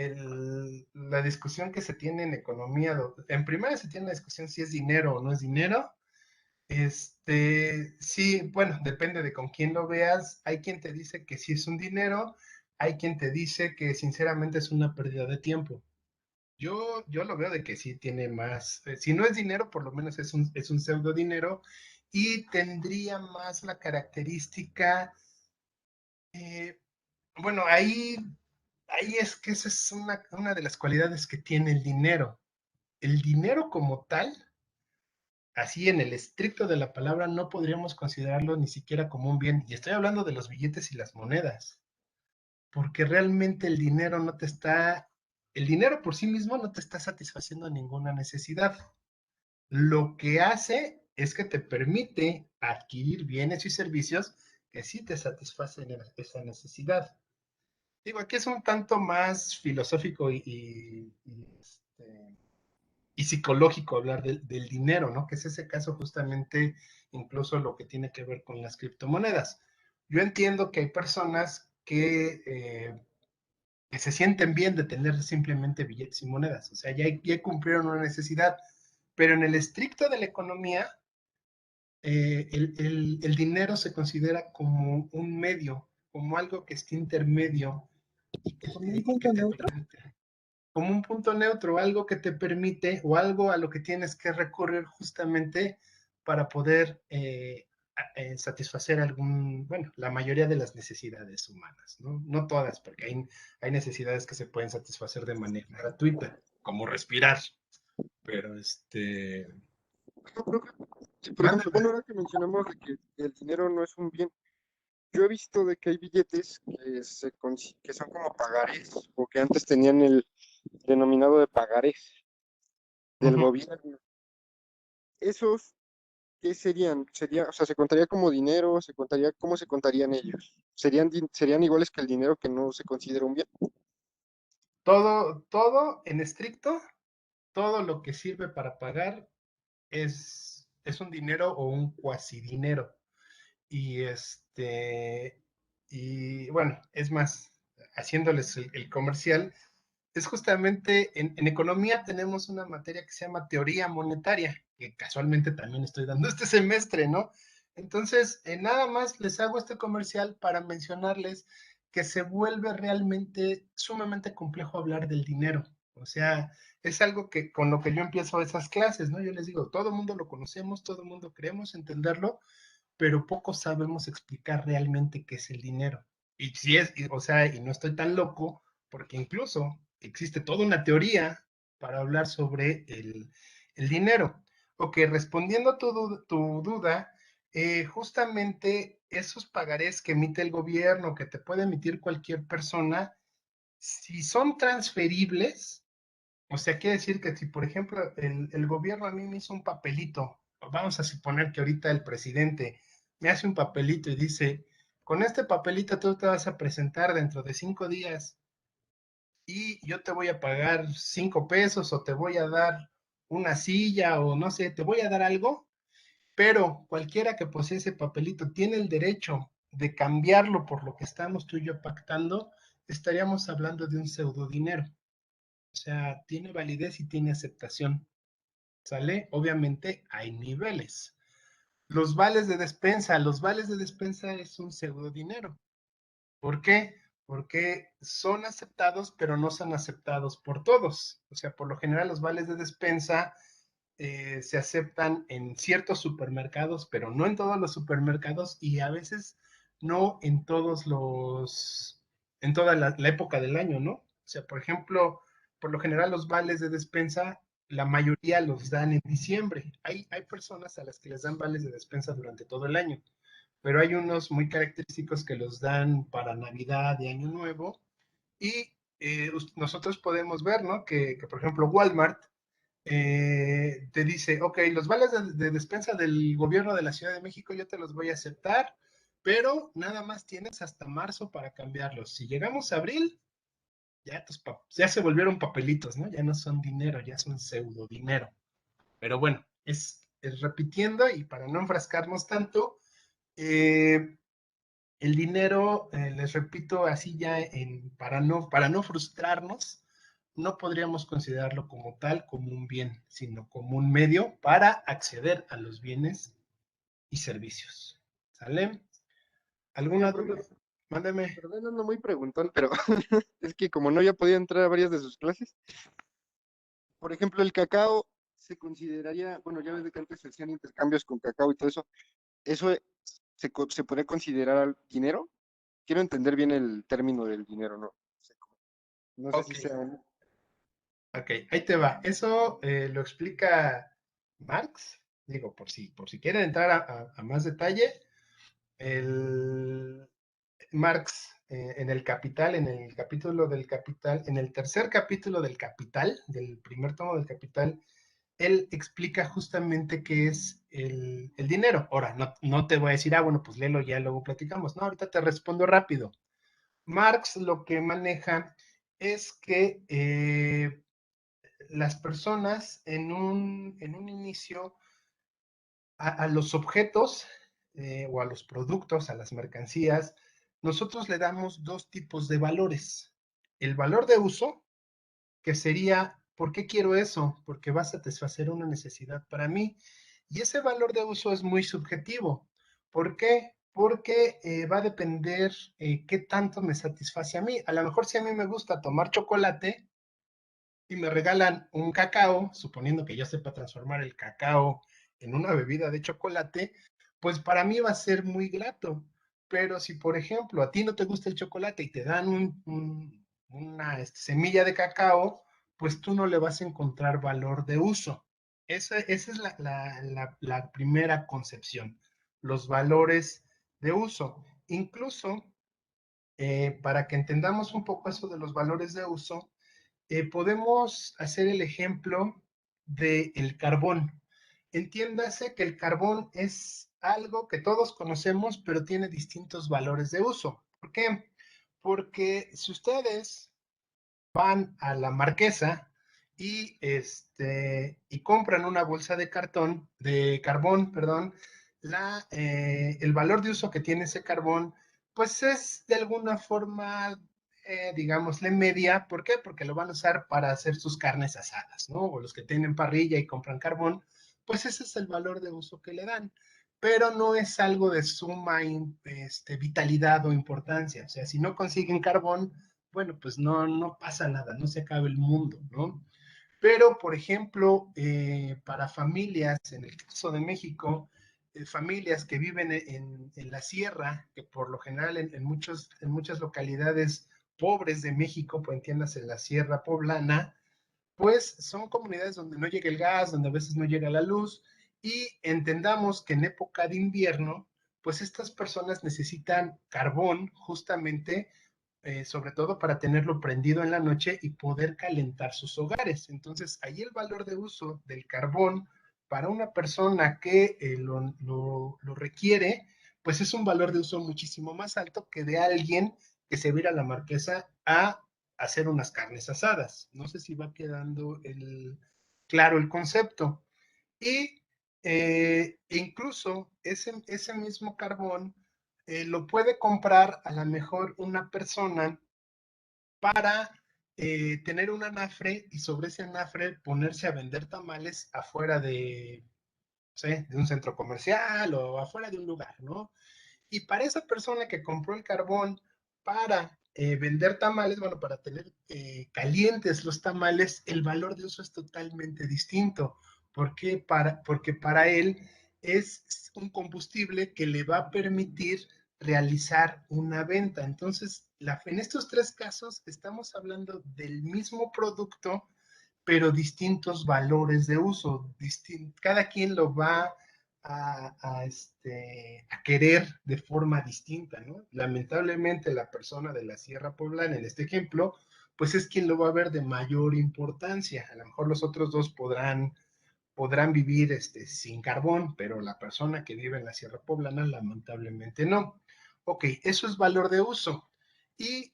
la discusión que se tiene en economía, en primera se tiene la discusión si es dinero o no es dinero. Sí, bueno, depende de con quién lo veas. Hay quien te dice que sí es un dinero, hay quien te dice que sinceramente es una pérdida de tiempo. Yo lo veo de que sí tiene más, si no es dinero, por lo menos es un pseudo dinero y tendría más la característica, eh, bueno, ahí es que esa es una de las cualidades que tiene el dinero. El dinero como tal, así en el estricto de la palabra, no podríamos considerarlo ni siquiera como un bien. Y estoy hablando de los billetes y las monedas, porque realmente el dinero por sí mismo no te está satisfaciendo ninguna necesidad. Lo que hace es que te permite adquirir bienes y servicios que sí te satisfacen esa necesidad. Digo, aquí es un tanto más filosófico y psicológico hablar del dinero, ¿no? Que es ese caso justamente incluso lo que tiene que ver con las criptomonedas. Yo entiendo que hay personas que se sienten bien de tener simplemente billetes y monedas, o sea, ya cumplieron una necesidad, pero en el estricto de la economía, el dinero se considera como un medio, como algo que está intermedio y que ¿Como un punto neutro? como un punto neutro, algo que te permite o algo a lo que tienes que recurrir justamente para poder satisfacer bueno, la mayoría de las necesidades humanas, ¿no? No todas, porque hay necesidades que se pueden satisfacer de manera gratuita, como respirar, pero Sí, por ejemplo, bueno, ahora que mencionamos de que el dinero no es un bien, yo he visto de que hay billetes que son como pagarés, o que antes tenían el denominado de pagarés del gobierno. Esos, ¿qué serían? O sea, ¿se contaría como dinero? ¿Cómo se contarían ellos? ¿Serían iguales que el dinero que no se considera un bien? todo en estricto, todo lo que sirve para pagar es un dinero o un cuasi dinero. Y y bueno, es más, haciéndoles el comercial, es justamente en economía tenemos una materia que se llama teoría monetaria, que casualmente también estoy dando este semestre, ¿no? Entonces, nada más les hago este comercial para mencionarles que se vuelve realmente sumamente complejo hablar del dinero. O sea, es algo que con lo que yo empiezo esas clases, ¿no? Yo les digo, todo el mundo lo conocemos, todo el mundo queremos entenderlo, pero poco sabemos explicar realmente qué es el dinero. Y si es, o sea, y no estoy tan loco, porque incluso existe toda una teoría para hablar sobre el dinero. Ok, respondiendo a tu duda, justamente esos pagarés que emite el gobierno, que te puede emitir cualquier persona, si son transferibles, o sea, quiere decir que si, por ejemplo, el gobierno a mí me hizo un papelito, vamos a suponer que ahorita el presidente me hace un papelito y dice, con este papelito tú te vas a presentar dentro de 5 días y yo te voy a pagar 5 pesos o te voy a dar una silla o no sé, te voy a dar algo, pero cualquiera que posee ese papelito tiene el derecho de cambiarlo por lo que estamos tú y yo pactando, estaríamos hablando de un pseudo dinero. O sea, tiene validez y tiene aceptación. ¿Sale? Obviamente hay niveles. Los vales de despensa es un pseudo dinero. ¿Por qué? Porque son aceptados, pero no son aceptados por todos. O sea, por lo general los vales de despensa se aceptan en ciertos supermercados, pero no en todos los supermercados y a veces no en en toda la época del año, ¿no? O sea, por ejemplo, por lo general los vales de despensa, la mayoría los dan en diciembre. Hay personas a las que les dan vales de despensa durante todo el año, pero hay unos muy característicos que los dan para Navidad y Año Nuevo y nosotros podemos ver, ¿no? Que por ejemplo, Walmart te dice, ok, los vales de despensa del gobierno de la Ciudad de México yo te los voy a aceptar, pero nada más tienes hasta marzo para cambiarlos. Si llegamos a abril, ya se volvieron papelitos, ¿no? Ya no son dinero, ya son pseudo dinero. Pero bueno, es repitiendo y para no enfrascarnos tanto, el dinero, les repito, así ya para no frustrarnos, no podríamos considerarlo como tal, como un bien, sino como un medio para acceder a los bienes y servicios. ¿Sale? ¿Alguna duda? Mándame. Perdón, ando muy preguntón, pero es que como no había podido entrar a varias de sus clases, por ejemplo, el cacao se consideraría, bueno, ya ves de que antes se hacían intercambios con cacao y todo eso, ¿eso se puede considerar dinero? Quiero entender bien el término del dinero, ¿no? No sé si Ok, sea... ok, ahí te va. Eso lo explica Marx. Digo, por si quieren entrar a más detalle, el Marx en el Capital, en el capítulo del Capital, en el tercer capítulo del Capital, del primer tomo del Capital, él explica justamente qué es el dinero. Ahora, no te voy a decir, bueno, pues léelo ya, luego platicamos. No, ahorita te respondo rápido. Marx lo que maneja es que las personas en un inicio a los objetos o a los productos, a las mercancías, nosotros le damos dos tipos de valores. El valor de uso, que sería, ¿por qué quiero eso? Porque va a satisfacer una necesidad para mí. Y ese valor de uso es muy subjetivo. ¿Por qué? Porque va a depender qué tanto me satisface a mí. A lo mejor si a mí me gusta tomar chocolate y me regalan un cacao, suponiendo que yo sepa transformar el cacao en una bebida de chocolate, pues para mí va a ser muy grato. Pero si, por ejemplo, a ti no te gusta el chocolate y te dan una semilla de cacao, pues tú no le vas a encontrar valor de uso. Esa es la primera concepción, los valores de uso. Incluso, para que entendamos un poco eso de los valores de uso, podemos hacer el ejemplo del carbón. Entiéndase que el carbón es algo que todos conocemos, pero tiene distintos valores de uso. ¿Por qué? Porque si ustedes van a la Marquesa y compran una bolsa de carbón, perdón, el valor de uso que tiene ese carbón, pues es de alguna forma, digámosle, media. ¿Por qué? Porque lo van a usar para hacer sus carnes asadas, ¿no? O los que tienen parrilla y compran carbón, pues ese es el valor de uso que le dan. Pero no es algo de suma vitalidad o importancia. O sea, si no consiguen carbón, bueno, pues no pasa nada, no se acaba el mundo, ¿no? Pero, por ejemplo, para familias, en el caso de México, familias que viven en la sierra, que por lo general en muchas localidades pobres de México, pues entiéndase la sierra poblana, pues son comunidades donde no llega el gas, donde a veces no llega la luz, y entendamos que en época de invierno, pues estas personas necesitan carbón justamente, sobre todo para tenerlo prendido en la noche y poder calentar sus hogares. Entonces, ahí el valor de uso del carbón para una persona que lo requiere, pues es un valor de uso muchísimo más alto que de alguien que se va a ir a la Marquesa a hacer unas carnes asadas. No sé si va quedando claro el concepto. Y incluso ese mismo carbón lo puede comprar a lo mejor una persona para tener un anafre y sobre ese anafre ponerse a vender tamales afuera de un centro comercial o afuera de un lugar, ¿no? Y para esa persona que compró el carbón para vender tamales, bueno, para tener calientes los tamales, el valor de uso es totalmente distinto. ¿Por qué? Porque para él es un combustible que le va a permitir realizar una venta. Entonces, en estos tres casos estamos hablando del mismo producto, pero distintos valores de uso. Cada quien lo va a querer de forma distinta, ¿no? Lamentablemente la persona de la Sierra Poblana, en este ejemplo, pues es quien lo va a ver de mayor importancia. A lo mejor los otros dos podrán vivir sin carbón, pero la persona que vive en la Sierra Poblana lamentablemente no. Ok, eso es valor de uso. Y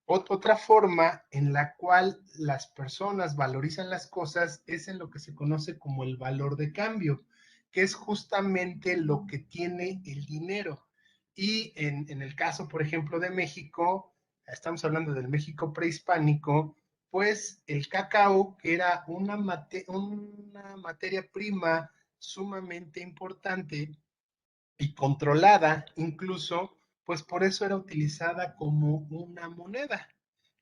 otra forma en la cual las personas valorizan las cosas es en lo que se conoce como el valor de cambio, que es justamente lo que tiene el dinero. Y en el caso, por ejemplo, de México, estamos hablando del México prehispánico, pues el cacao, que era una materia prima sumamente importante y controlada incluso, pues por eso era utilizada como una moneda.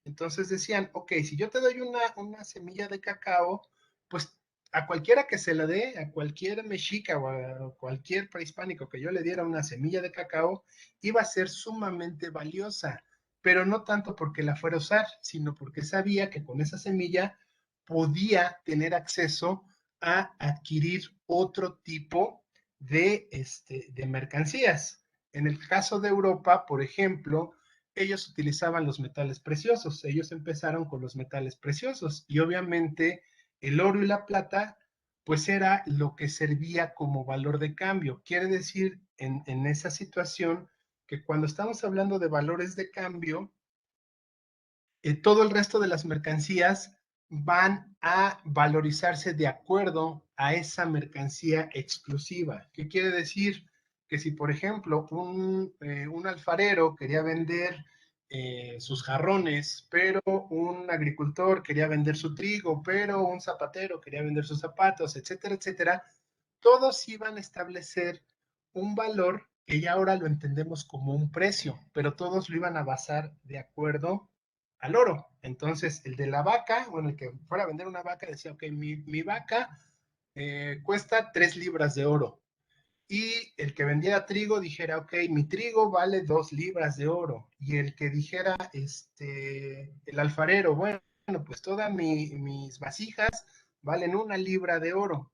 Entonces decían, ok, si yo te doy una semilla de cacao, pues a cualquiera que se la dé, a cualquier mexica o a cualquier prehispánico que yo le diera una semilla de cacao, iba a ser sumamente valiosa, pero no tanto porque la fuera a usar, sino porque sabía que con esa semilla podía tener acceso a adquirir otro tipo de mercancías. En el caso de Europa, por ejemplo, ellos utilizaban los metales preciosos. Ellos empezaron con los metales preciosos y obviamente el oro y la plata, pues era lo que servía como valor de cambio. Quiere decir en esa situación que cuando estamos hablando de valores de cambio, todo el resto de las mercancías van a valorizarse de acuerdo a esa mercancía exclusiva. ¿Qué quiere decir? Que si, por ejemplo, un alfarero quería vender sus jarrones, pero un agricultor quería vender su trigo, pero un zapatero quería vender sus zapatos, etcétera, etcétera, todos iban a establecer un valor que ya ahora lo entendemos como un precio, pero todos lo iban a basar de acuerdo al oro. Entonces, el de la vaca, bueno, el que fuera a vender una vaca decía, ok, mi vaca cuesta 3 libras de oro. Y el que vendiera trigo dijera, ok, mi trigo vale 2 libras de oro. Y el que dijera, el alfarero, bueno, pues todas mis vasijas valen 1 libra de oro.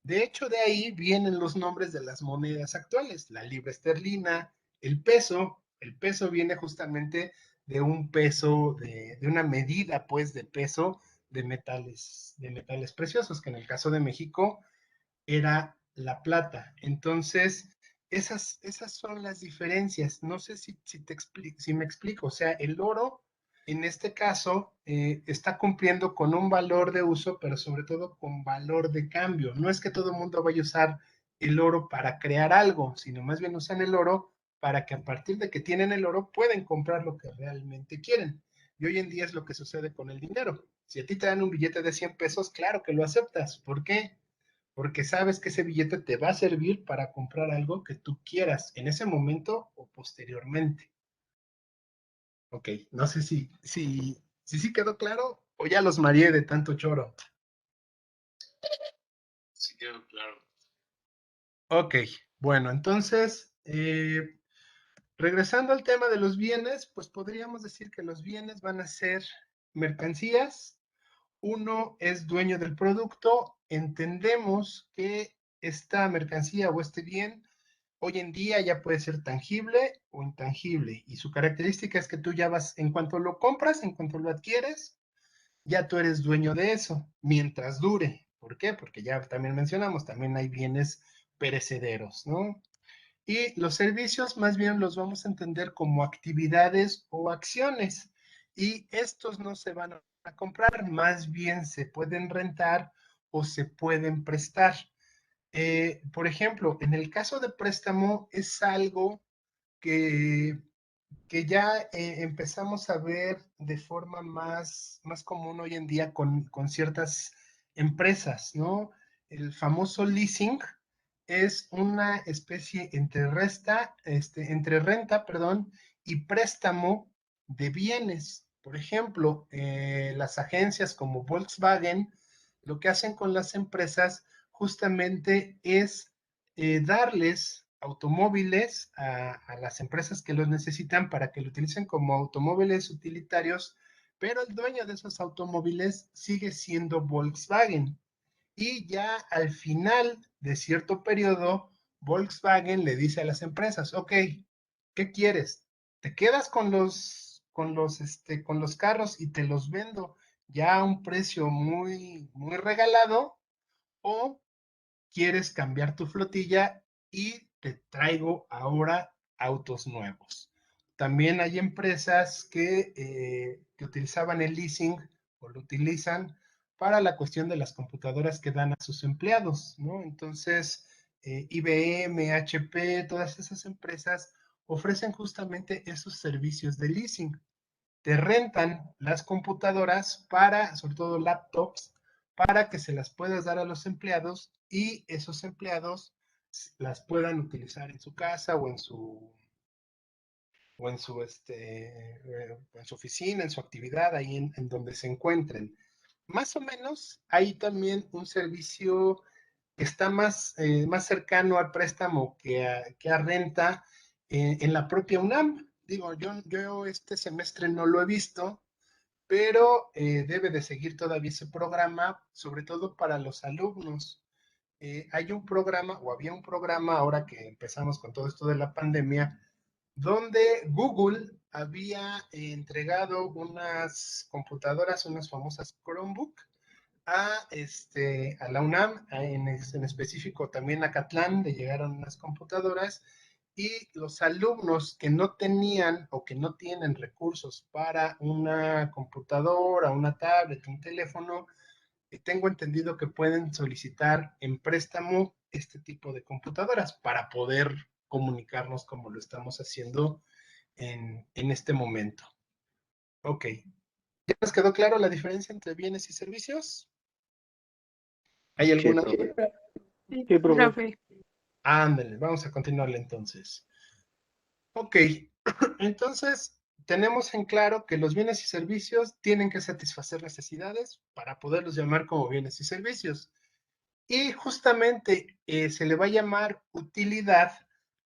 De hecho, de ahí vienen los nombres de las monedas actuales, la libra esterlina, el peso. El peso viene justamente de un peso, de una medida, pues, de peso de metales preciosos, que en el caso de México era la plata. Entonces, esas son las diferencias. No sé si me explico. O sea, el oro, en este caso, está cumpliendo con un valor de uso, pero sobre todo con valor de cambio. No es que todo el mundo vaya a usar el oro para crear algo, sino más bien usan el oro para que a partir de que tienen el oro pueden comprar lo que realmente quieren. Y hoy en día es lo que sucede con el dinero. Si a ti te dan un billete de 100 pesos, claro que lo aceptas. ¿Por qué? Porque sabes que ese billete te va a servir para comprar algo que tú quieras en ese momento o posteriormente. Ok, no sé si quedó claro o ya los mareé de tanto choro. Sí quedó claro. Ok, bueno, entonces, regresando al tema de los bienes, pues podríamos decir que los bienes van a ser mercancías. Uno es dueño del producto. Entendemos que esta mercancía o este bien hoy en día ya puede ser tangible o intangible, y su característica es que tú ya vas, en cuanto lo compras, en cuanto lo adquieres, ya tú eres dueño de eso, mientras dure. ¿Por qué? Porque ya también mencionamos, también hay bienes perecederos, ¿no? Y los servicios más bien los vamos a entender como actividades o acciones, y estos no se van a comprar, más bien se pueden rentar o se pueden prestar. Por ejemplo, en el caso de préstamo es algo que, que ya empezamos a ver de forma más común hoy en día con ciertas empresas, ¿no? El famoso leasing es una especie entre renta, perdón, y préstamo de bienes. Por ejemplo, las agencias como Volkswagen, lo que hacen con las empresas justamente es darles automóviles a las empresas que los necesitan para que lo utilicen como automóviles utilitarios, pero el dueño de esos automóviles sigue siendo Volkswagen. Y ya al final de cierto periodo, Volkswagen le dice a las empresas, ok, ¿qué quieres? ¿Te quedas con los carros y te los vendo ya a un precio muy regalado? ¿O quieres cambiar tu flotilla y te traigo ahora autos nuevos? También hay empresas que utilizaban el leasing o lo utilizan para la cuestión de las computadoras que dan a sus empleados, ¿no? Entonces, IBM, HP, todas esas empresas ofrecen justamente esos servicios de leasing. Te rentan las computadoras para, sobre todo laptops, para que se las puedas dar a los empleados y esos empleados las puedan utilizar en su casa o en su oficina, en su actividad, ahí en donde se encuentren. Más o menos, hay también un servicio que está más cercano al préstamo que a renta en la propia UNAM. Digo, yo este semestre no lo he visto, pero debe de seguir todavía ese programa, sobre todo para los alumnos. Hay un programa, o había un programa, ahora que empezamos con todo esto de la pandemia, donde Google había entregado unas computadoras, unas famosas Chromebook, a la UNAM, en específico también a Catlán, le llegaron unas computadoras, y los alumnos que no tenían o que no tienen recursos para una computadora, una tablet, un teléfono, tengo entendido que pueden solicitar en préstamo este tipo de computadoras para poder comunicarnos como lo estamos haciendo en este momento. Ok. ¿Ya les quedó claro la diferencia entre bienes y servicios? ¿Hay Sí, alguna? profe. Sí, Sí, profe. profe. Ándale, vamos a continuarle entonces. Ok, entonces tenemos en claro que los bienes y servicios tienen que satisfacer necesidades para poderlos llamar como bienes y servicios. Y justamente se le va a llamar utilidad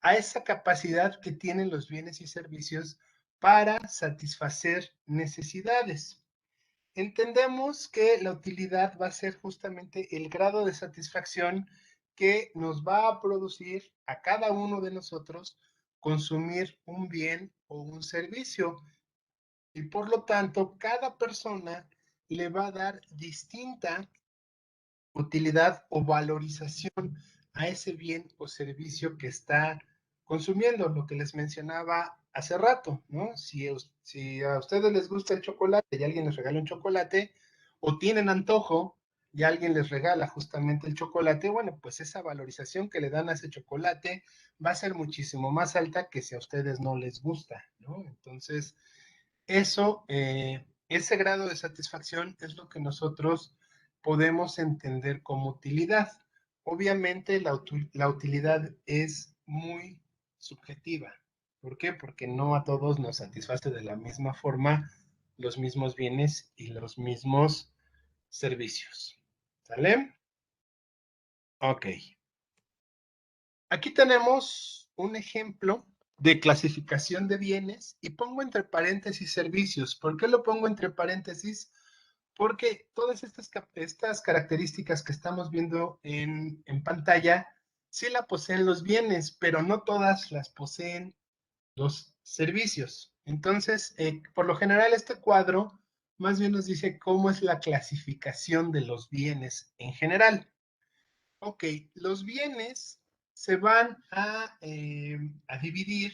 a esa capacidad que tienen los bienes y servicios para satisfacer necesidades. Entendemos que la utilidad va a ser justamente el grado de satisfacción que nos va a producir a cada uno de nosotros consumir un bien o un servicio. Y por lo tanto, cada persona le va a dar distinta utilidad o valorización a ese bien o servicio que está consumiendo, lo que les mencionaba hace rato, ¿no? Si a ustedes les gusta el chocolate y alguien les regala un chocolate, o tienen antojo y alguien les regala justamente el chocolate, bueno, pues esa valorización que le dan a ese chocolate va a ser muchísimo más alta que si a ustedes no les gusta, ¿no? Entonces, ese grado de satisfacción es lo que nosotros podemos entender como utilidad. Obviamente la utilidad es muy subjetiva. ¿Por qué? Porque no a todos nos satisface de la misma forma los mismos bienes y los mismos servicios. ¿Sale? Ok. Aquí tenemos un ejemplo de clasificación de bienes y pongo entre paréntesis servicios. ¿Por qué lo pongo entre paréntesis? Porque todas estas características que estamos viendo en pantalla sí la poseen los bienes, pero no todas las poseen los servicios. Entonces, por lo general, este cuadro más bien nos dice cómo es la clasificación de los bienes en general. Ok, los bienes se van a dividir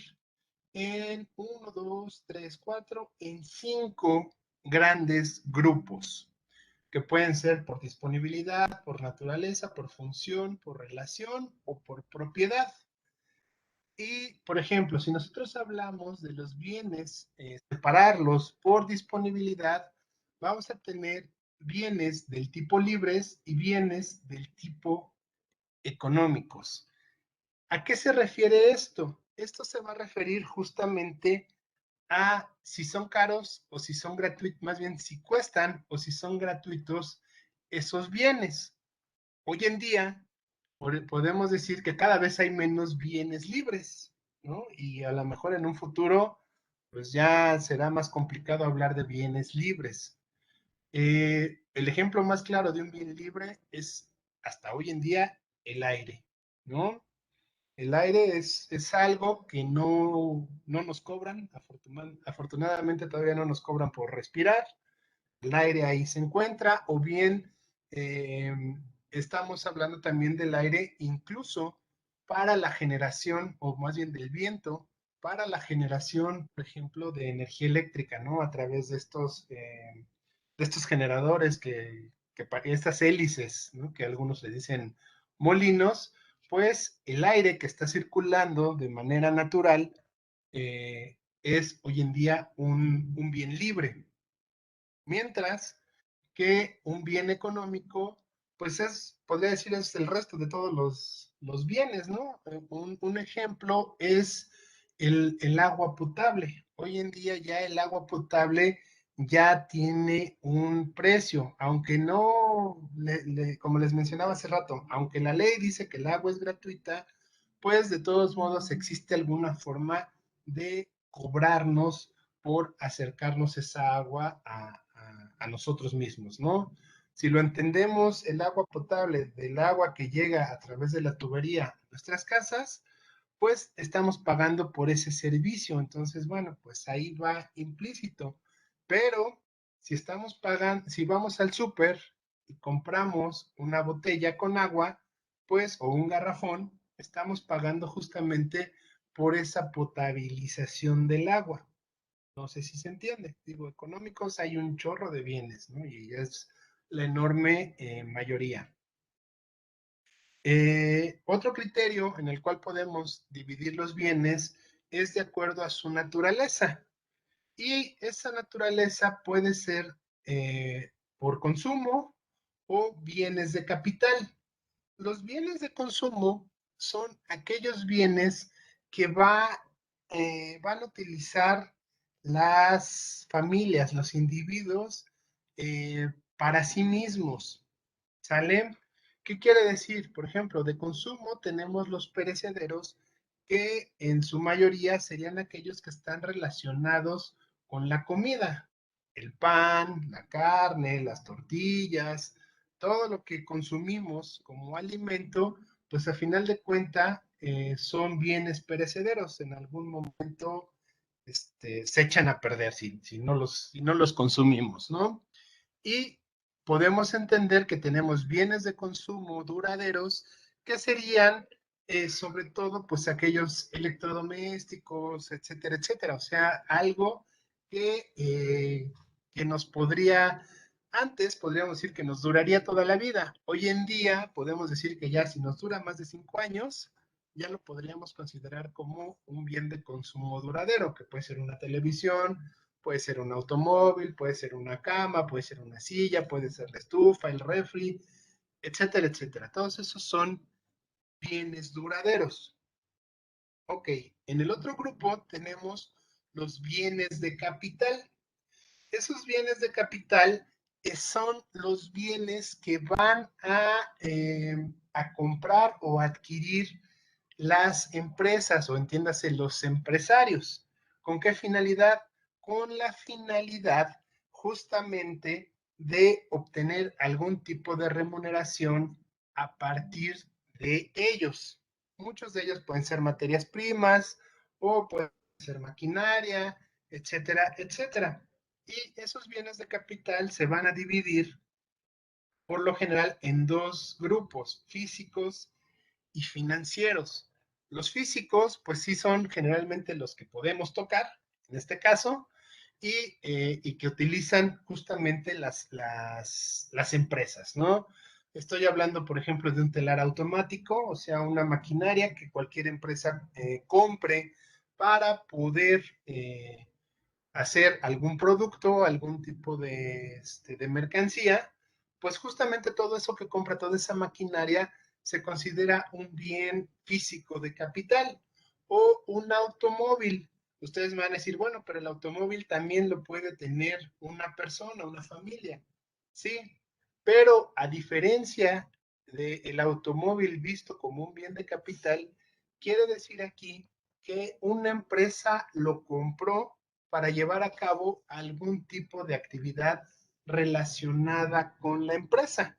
en 1, 2, 3, 4, en 5 grandes grupos, que pueden ser por disponibilidad, por naturaleza, por función, por relación o por propiedad. Y, por ejemplo, si nosotros hablamos de los bienes, separarlos por disponibilidad, vamos a tener bienes del tipo libres y bienes del tipo económicos. ¿A qué se refiere esto? Esto se va a referir justamente a si son caros o si son gratuitos, más bien si cuestan o si son gratuitos esos bienes. Hoy en día podemos decir que cada vez hay menos bienes libres, ¿no? Y a lo mejor en un futuro, pues ya será más complicado hablar de bienes libres. El ejemplo más claro de un bien libre es hasta hoy en día el aire, ¿no? El aire es algo que no nos cobran, afortunadamente todavía no nos cobran por respirar, el aire ahí se encuentra, o bien eh, estamos hablando también del aire incluso para la generación, o más bien del viento, para la generación, por ejemplo, de energía eléctrica, ¿no? A través de estos generadores estas hélices, ¿no? Que algunos le dicen molinos, pues el aire que está circulando de manera natural es hoy en día un bien libre. Mientras que un bien económico, pues podría decir, es el resto de todos los bienes, ¿no? Un ejemplo es el agua potable. Hoy en día ya el agua potable ya tiene un precio, aunque no, como les mencionaba hace rato, aunque la ley dice que el agua es gratuita, pues de todos modos existe alguna forma de cobrarnos por acercarnos esa agua a nosotros mismos, ¿no? Si lo entendemos, el agua potable del agua que llega a través de la tubería a nuestras casas, pues estamos pagando por ese servicio. Entonces, bueno, pues ahí va implícito. Pero si vamos al súper y compramos una botella con agua, pues, o un garrafón, estamos pagando justamente por esa potabilización del agua. No sé si se entiende. Digo, económicos hay un chorro de bienes, ¿no? Y es la enorme mayoría. Otro criterio en el cual podemos dividir los bienes es de acuerdo a su naturaleza. Y esa naturaleza puede ser por consumo o bienes de capital. Los bienes de consumo son aquellos bienes que van a utilizar las familias, los individuos, para sí mismos. ¿Sale? ¿Qué quiere decir? Por ejemplo, de consumo tenemos los perecederos que en su mayoría serían aquellos que están relacionados con la comida. El pan, la carne, las tortillas, todo lo que consumimos como alimento, pues a final de cuentas son bienes perecederos. En algún momento se echan a perder si no los consumimos, ¿no? Y podemos entender que tenemos bienes de consumo duraderos que serían sobre todo pues aquellos electrodomésticos, etcétera, etcétera. O sea, algo que nos podría, antes podríamos decir que nos duraría toda la vida. Hoy en día podemos decir que ya si nos dura más de 5 años, ya lo podríamos considerar como un bien de consumo duradero, que puede ser una televisión, puede ser un automóvil, puede ser una cama, puede ser una silla, puede ser la estufa, el refri, etcétera, etcétera. Todos esos son bienes duraderos. Ok, en el otro grupo tenemos los bienes de capital. Esos bienes de capital son los bienes que van a comprar o adquirir las empresas o entiéndase los empresarios. ¿Con qué finalidad? Con la finalidad justamente de obtener algún tipo de remuneración a partir de ellos. Muchos de ellos pueden ser materias primas o pueden ser maquinaria, etcétera, etcétera. Y esos bienes de capital se van a dividir por lo general en dos grupos, físicos y financieros. Los físicos, pues sí son generalmente los que podemos tocar, en este caso, y que utilizan justamente las empresas, ¿no? Estoy hablando, por ejemplo, de un telar automático, o sea, una maquinaria que cualquier empresa compre para poder hacer algún producto, algún tipo de mercancía, pues justamente todo eso que compra, toda esa maquinaria, se considera un bien físico de capital o un automóvil. Ustedes me van a decir, bueno, pero el automóvil también lo puede tener una persona, una familia. Sí, pero a diferencia del automóvil visto como un bien de capital, quiere decir aquí que una empresa lo compró para llevar a cabo algún tipo de actividad relacionada con la empresa.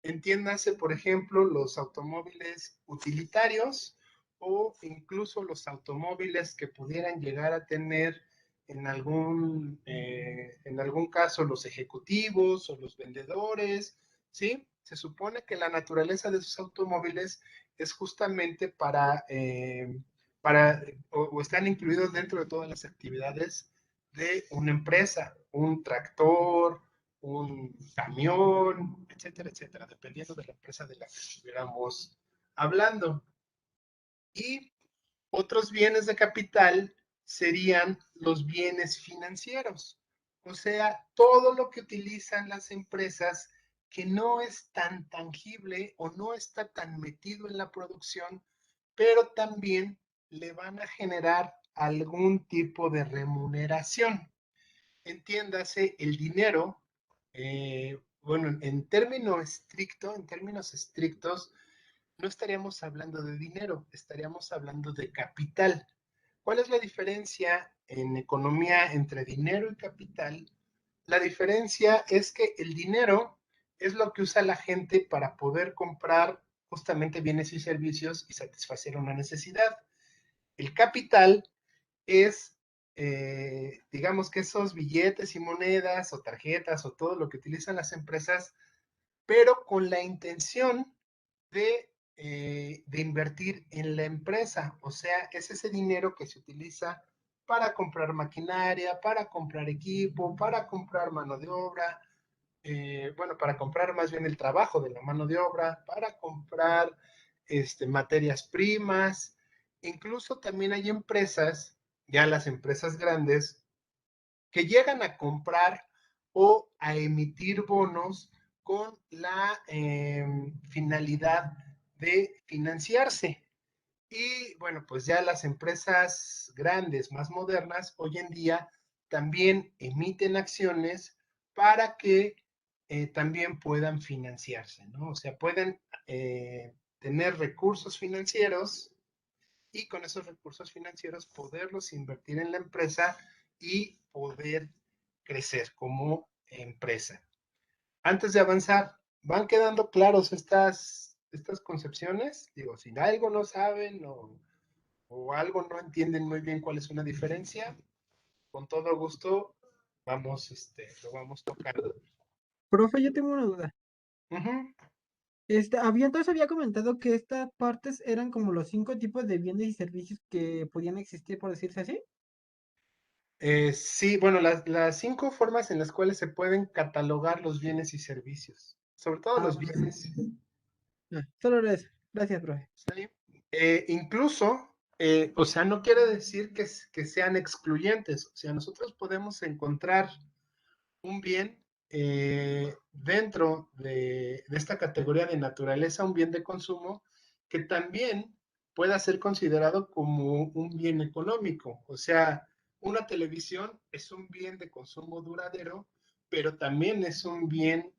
Entiéndase, por ejemplo, los automóviles utilitarios o incluso los automóviles que pudieran llegar a tener en algún caso los ejecutivos o los vendedores, ¿sí? Se supone que la naturaleza de esos automóviles es justamente o están incluidos dentro de todas las actividades de una empresa, un tractor, un camión, etcétera, etcétera, dependiendo de la empresa de la que estuviéramos hablando. Y otros bienes de capital serían los bienes financieros, o sea, todo lo que utilizan las empresas que no es tan tangible o no está tan metido en la producción, pero también le van a generar algún tipo de remuneración. Entiéndase, el dinero, bueno, en términos estrictos, no estaríamos hablando de dinero, estaríamos hablando de capital. ¿Cuál es la diferencia en economía entre dinero y capital? La diferencia es que el dinero es lo que usa la gente para poder comprar justamente bienes y servicios y satisfacer una necesidad. El capital es, digamos que esos billetes y monedas o tarjetas o todo lo que utilizan las empresas, pero con la intención de de invertir en la empresa. O sea, es ese dinero que se utiliza para comprar maquinaria, para comprar equipo, para comprar mano de obra, bueno, para comprar más bien el trabajo de la mano de obra, para comprar materias primas. Incluso también hay empresas, ya las empresas grandes, que llegan a comprar o a emitir bonos con la finalidad de financiarse. Y bueno, pues ya las empresas grandes, más modernas, hoy en día también emiten acciones para que también puedan financiarse, ¿no? O sea, pueden tener recursos financieros y con esos recursos financieros poderlos invertir en la empresa y poder crecer como empresa. Antes de avanzar, ¿van quedando claros estas concepciones? Digo, si algo no saben o algo no entienden muy bien cuál es una diferencia, con todo gusto lo vamos tocando. Profe, yo tengo una duda. Ujú. Entonces había comentado que estas partes eran como los 5 tipos de bienes y servicios que podían existir, por decirse así. Sí, bueno, las 5 formas en las cuales se pueden catalogar los bienes y servicios, sobre todo los bienes. Solo era eso. Gracias, profe. ¿Sí? Incluso, o sea, no quiere decir que sean excluyentes. O sea, nosotros podemos encontrar un bien dentro de esta categoría de naturaleza, un bien de consumo, que también pueda ser considerado como un bien económico. O sea, una televisión es un bien de consumo duradero, pero también es un bien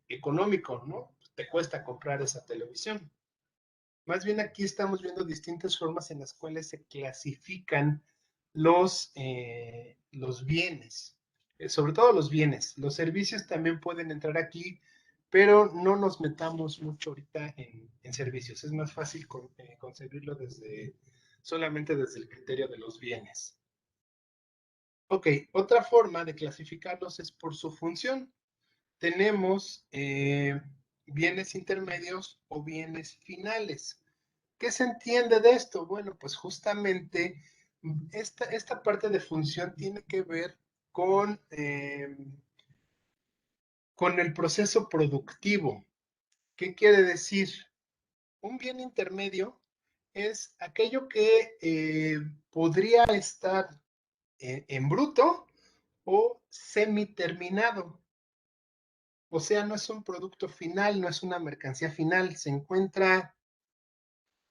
económico, ¿no? Te cuesta comprar esa televisión. Más bien aquí estamos viendo distintas formas en las cuales se clasifican los bienes, sobre todo los bienes. Los servicios también pueden entrar aquí, pero no nos metamos mucho ahorita en servicios. Es más fácil concebirlo solamente desde el criterio de los bienes. Ok, otra forma de clasificarlos es por su función. Tenemos bienes intermedios o bienes finales. ¿Qué se entiende de esto? Bueno, pues justamente esta parte de función tiene que ver con el proceso productivo. ¿Qué quiere decir? Un bien intermedio es aquello que podría estar en bruto o semiterminado. O sea, no es un producto final, no es una mercancía final, se encuentra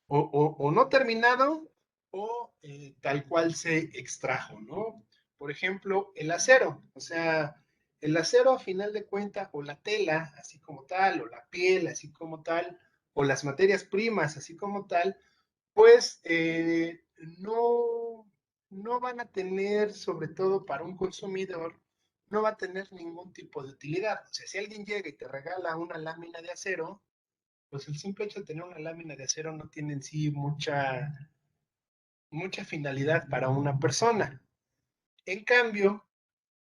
o no terminado o tal cual se extrajo, ¿no? Por ejemplo, el acero, o sea, el acero a final de cuentas, o la tela, así como tal, o la piel, así como tal, o las materias primas, así como tal, pues no van a tener, sobre todo para un consumidor, no va a tener ningún tipo de utilidad. O sea, si alguien llega y te regala una lámina de acero, pues el simple hecho de tener una lámina de acero no tiene en sí mucha finalidad para una persona. En cambio,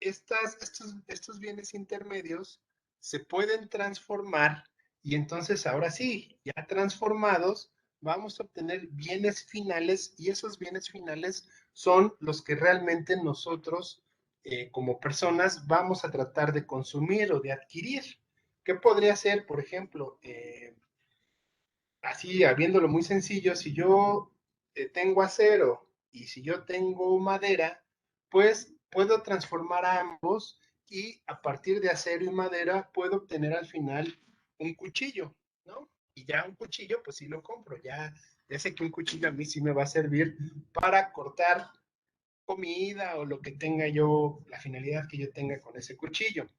estos bienes intermedios se pueden transformar y entonces ahora sí, ya transformados, vamos a obtener bienes finales y esos bienes finales son los que realmente nosotros como personas vamos a tratar de consumir o de adquirir. ¿Qué podría ser, por ejemplo, así, habiéndolo muy sencillo, si yo tengo acero y si yo tengo madera, pues puedo transformar a ambos y a partir de acero y madera puedo obtener al final un cuchillo, ¿no? Y ya un cuchillo, pues sí lo compro, ya sé que un cuchillo a mí sí me va a servir para cortar comida o lo que tenga yo, la finalidad que yo tenga con ese cuchillo.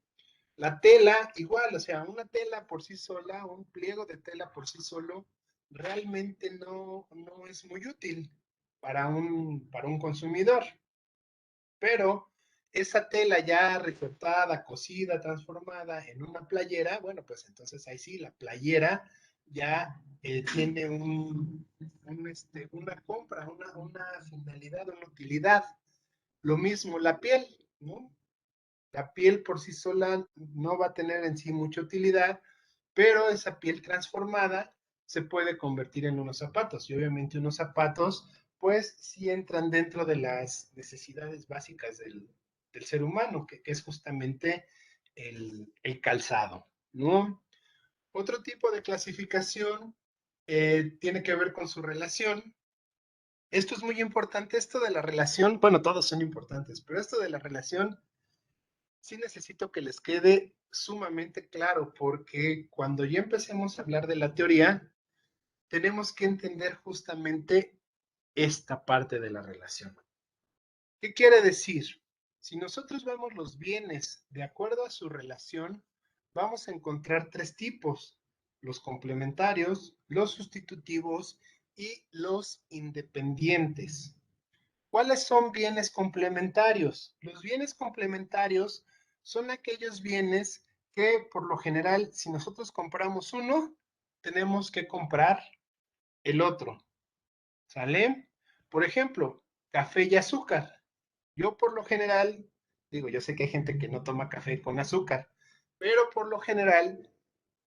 La tela, igual, o sea, una tela por sí sola, un pliego de tela por sí solo, realmente no es muy útil para un consumidor. Pero esa tela ya recortada, cosida, transformada en una playera, bueno, pues entonces ahí sí, la playera ya tiene una compra, una finalidad, una utilidad. Lo mismo la piel, ¿no? La piel por sí sola no va a tener en sí mucha utilidad, pero esa piel transformada se puede convertir en unos zapatos. Y obviamente unos zapatos, pues sí entran dentro de las necesidades básicas del ser humano, que es justamente el calzado, ¿no? Otro tipo de clasificación tiene que ver con su relación. Esto es muy importante, esto de la relación, bueno, todos son importantes, pero esto de la relación sí necesito que les quede sumamente claro, porque cuando ya empecemos a hablar de la teoría, tenemos que entender justamente esta parte de la relación. ¿Qué quiere decir? Si nosotros vemos los bienes de acuerdo a su relación, vamos a encontrar tres tipos: los complementarios, los sustitutivos y los independientes. ¿Cuáles son bienes complementarios? Los bienes complementarios son aquellos bienes que por lo general, si nosotros compramos uno, tenemos que comprar el otro. ¿Sale? Por ejemplo, café y azúcar. Yo por lo general, digo, yo sé que hay gente que no toma café con azúcar, pero por lo general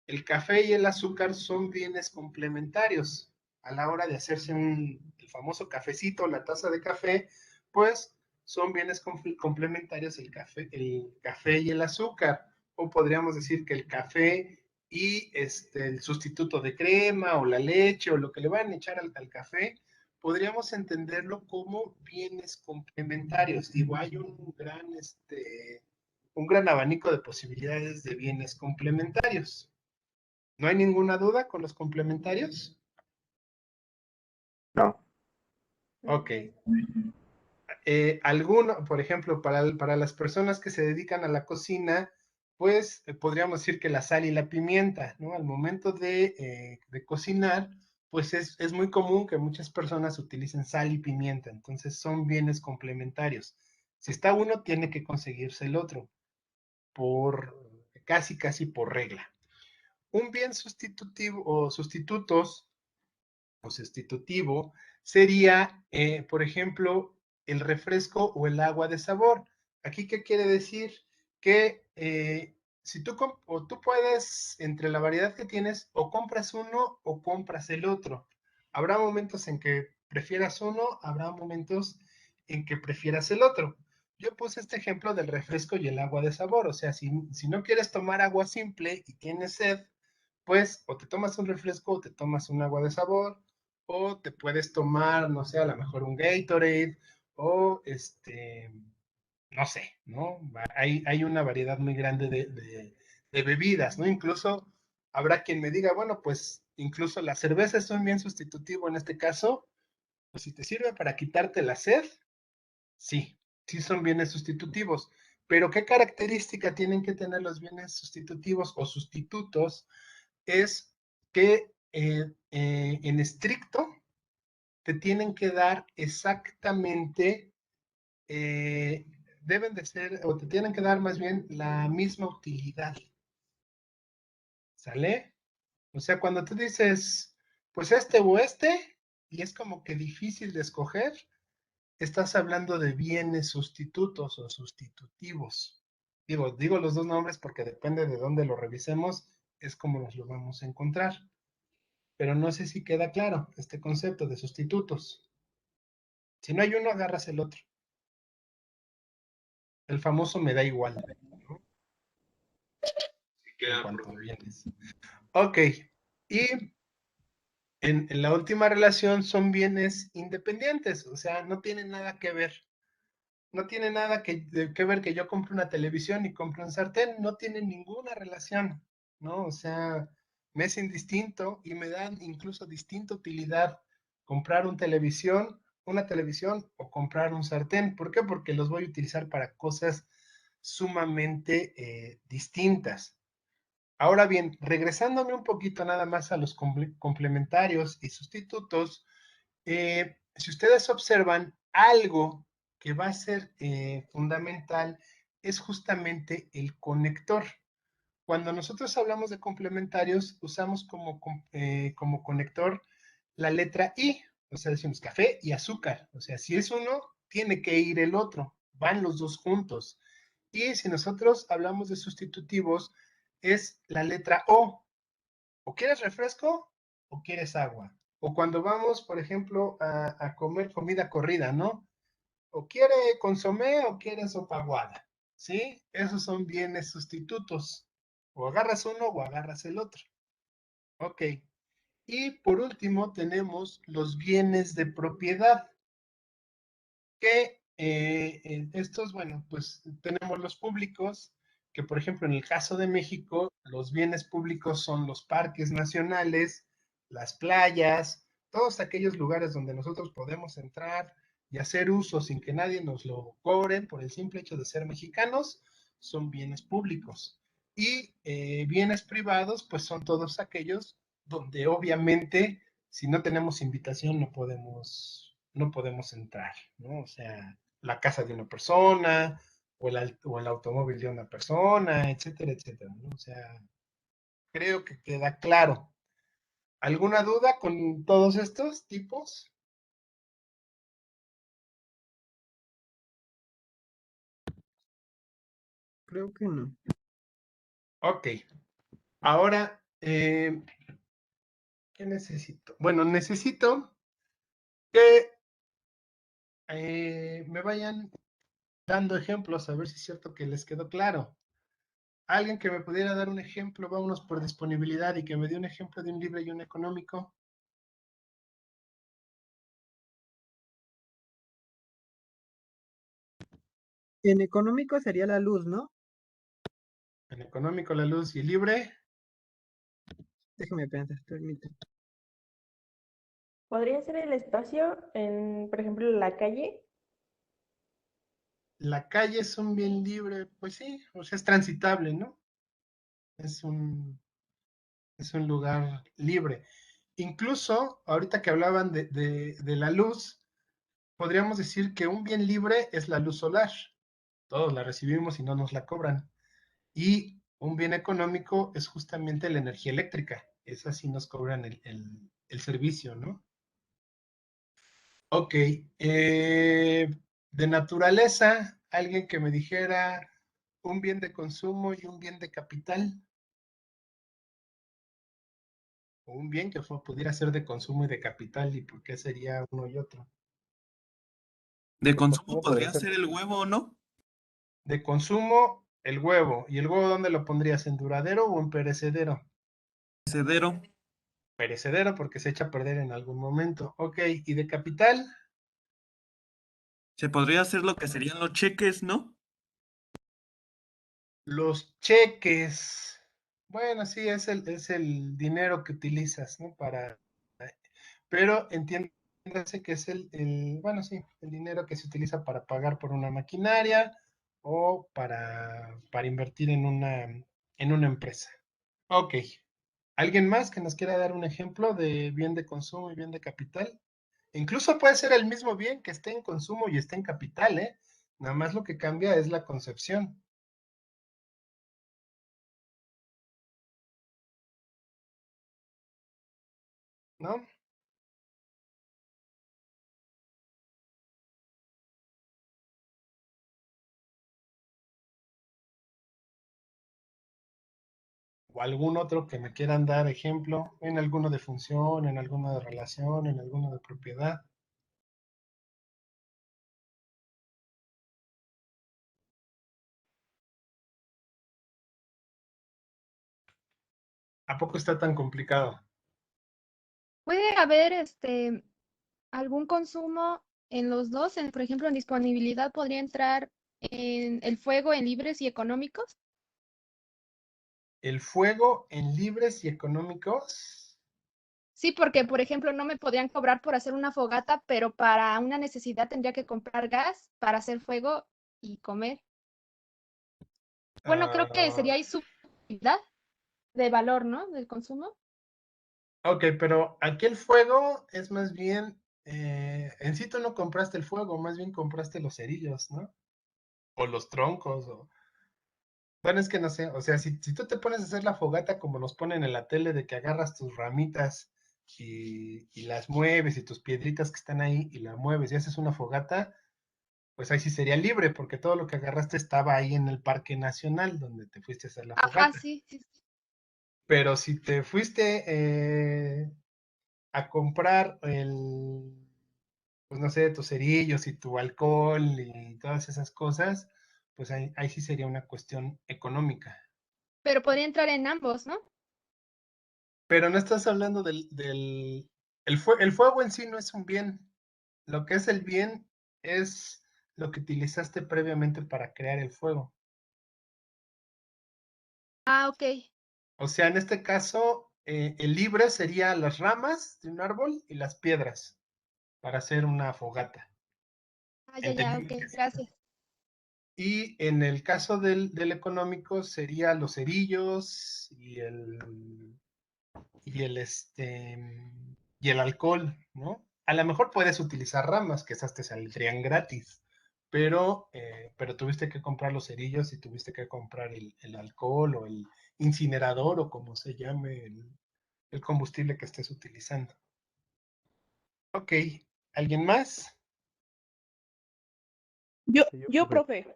el café y el azúcar son bienes complementarios. A la hora de hacerse el famoso cafecito, la taza de café, pues son bienes complementarios el café y el azúcar. O podríamos decir que el café y el sustituto de crema o la leche o lo que le van a echar al café, podríamos entenderlo como bienes complementarios. Digo, hay un gran abanico de posibilidades de bienes complementarios. ¿No hay ninguna duda con los complementarios? No. Ok. Por ejemplo, para las personas que se dedican a la cocina, pues podríamos decir que la sal y la pimienta, ¿no? Al momento de cocinar, pues es muy común que muchas personas utilicen sal y pimienta, entonces son bienes complementarios. Si está uno, tiene que conseguirse el otro, casi por regla. Un bien sustitutivo o sustitutos o sustitutivo sería, por ejemplo, el refresco o el agua de sabor. ¿Aquí qué quiere decir? Que si tú puedes, entre la variedad que tienes, o compras uno o compras el otro. Habrá momentos en que prefieras uno, habrá momentos en que prefieras el otro. Yo puse este ejemplo del refresco y el agua de sabor. O sea, si no quieres tomar agua simple y tienes sed, pues o te tomas un refresco o te tomas un agua de sabor, o te puedes tomar, no sé, a lo mejor un Gatorade, o no sé, ¿no? Hay una variedad muy grande de bebidas, ¿no? Incluso habrá quien me diga, bueno, pues incluso las cervezas son bien sustitutivo en este caso, pues si te sirve para quitarte la sed, sí son bienes sustitutivos. Pero ¿qué característica tienen que tener los bienes sustitutivos o sustitutos? Es que en estricto te tienen que dar exactamente, deben de ser, o te tienen que dar más bien la misma utilidad. ¿Sale? O sea, cuando tú dices, pues este o este, y es como que difícil de escoger, estás hablando de bienes sustitutos o sustitutivos. Digo los dos nombres porque depende de dónde lo revisemos, es como nos lo vamos a encontrar. Pero no sé si queda claro este concepto de sustitutos. Si no hay uno, agarras el otro. El famoso me da igual, ¿no? En cuanto a bienes. Ok, y en la última relación son bienes independientes, o sea, no tienen nada que ver. No tiene nada que ver que yo compre una televisión y compre un sartén, no tienen ninguna relación, ¿no? O sea, me es indistinto y me dan incluso distinta utilidad comprar una televisión o comprar un sartén. ¿Por qué? Porque los voy a utilizar para cosas sumamente distintas. Ahora bien, regresándome un poquito nada más a los complementarios y sustitutos, si ustedes observan, algo que va a ser fundamental es justamente el conector. Cuando nosotros hablamos de complementarios, usamos como conector la letra I, o sea, decimos café y azúcar. O sea, si es uno, tiene que ir el otro, van los dos juntos. Y si nosotros hablamos de sustitutivos, es la letra O. O quieres refresco o quieres agua. O cuando vamos, por ejemplo, a comer comida corrida, ¿no? O quiere consomé o quiere sopa aguada, ¿sí? Esos son bienes sustitutos. O agarras uno o agarras el otro. Ok. Y por último tenemos los bienes de propiedad, que estos, bueno, pues tenemos los públicos, que por ejemplo en el caso de México, los bienes públicos son los parques nacionales, las playas, todos aquellos lugares donde nosotros podemos entrar y hacer uso sin que nadie nos lo cobre por el simple hecho de ser mexicanos, son bienes públicos. Y bienes privados, pues son todos aquellos donde obviamente si no tenemos invitación no podemos entrar, ¿no? O sea, la casa de una persona o el automóvil de una persona, etcétera, etcétera, ¿no? O sea, creo que queda claro. ¿Alguna duda con todos estos tipos? Creo que no. Ok. Ahora, ¿qué necesito? Bueno, necesito que me vayan dando ejemplos, a ver si es cierto que les quedó claro. Alguien que me pudiera dar un ejemplo, vámonos por disponibilidad y que me dé un ejemplo de un libre y un económico. En económico sería la luz, ¿no? En económico, la luz y libre. Déjame pensar, permíteme. ¿Podría ser el espacio por ejemplo, la calle? La calle es un bien libre, pues sí, o sea, es transitable, ¿no? Es un, es un lugar libre. Incluso, ahorita que hablaban de la luz, podríamos decir que un bien libre es la luz solar. Todos la recibimos y no nos la cobran. Y un bien económico es justamente la energía eléctrica. Esa sí nos cobran el servicio, ¿no? Ok. De naturaleza, alguien que me dijera un bien de consumo y un bien de capital. O un bien que pudiera ser de consumo y de capital. ¿Y por qué sería uno y otro? De De consumo consumo podría podría ser. ser el huevo, ¿no? De consumo, el huevo. ¿Y el huevo dónde lo pondrías? ¿En duradero o en perecedero? Cedero. Perecedero porque se echa a perder en algún momento. Ok. ¿Y de capital? Se podría hacer lo que serían los cheques, ¿no? Los cheques. Bueno, sí, es el dinero que utilizas, ¿no? Pero entiéndase que es bueno, sí, el dinero que se utiliza para pagar por una maquinaria o para invertir en una empresa. Ok. ¿Alguien más que nos quiera dar un ejemplo de bien de consumo y bien de capital? Incluso puede ser el mismo bien que esté en consumo y esté en capital, ¿eh? Nada más lo que cambia es la concepción, ¿no? O algún otro que me quieran dar ejemplo, en alguno de función, en alguno de relación, en alguno de propiedad. ¿A poco está tan complicado? Puede haber algún consumo en los dos, por ejemplo, en disponibilidad podría entrar en el fuego en libres y económicos. El fuego en libres y económicos. Sí, porque, por ejemplo, no me podrían cobrar por hacer una fogata, pero para una necesidad tendría que comprar gas para hacer fuego y comer. Bueno, creo que Ah, sería ahí su utilidad de valor, ¿no? Del consumo. ok, pero aquí el fuego es más bien, en sí tú no compraste el fuego, más bien compraste los cerillos, ¿no? O los troncos, bueno, es que no sé, o sea, si tú te pones a hacer la fogata como nos ponen en la tele de que agarras tus ramitas y las mueves y tus piedritas que están ahí y la mueves y haces una fogata, pues ahí sí sería libre porque todo lo que agarraste estaba ahí en el Parque Nacional donde te fuiste a hacer la Ajá, fogata. sí, sí. Pero si te fuiste a comprar pues no sé, tus cerillos y tu alcohol y todas esas cosas, pues ahí sí sería una cuestión económica. Pero podría entrar en ambos, ¿no? Pero no estás hablando el fuego en sí no es un bien. Lo que es el bien es lo que utilizaste previamente para crear el fuego. Ah, ok. O sea, en este caso, el libre sería las ramas de un árbol y las piedras para hacer una fogata. Ah, ya, ok, Entendí que sí. gracias. Y en el caso del económico sería los cerillos y el alcohol, ¿no? A lo mejor puedes utilizar ramas, que esas te saldrían gratis, pero tuviste que comprar los cerillos y tuviste que comprar el alcohol o el incinerador o como se llame el combustible que estés utilizando. Ok, ¿alguien más? Yo, profe.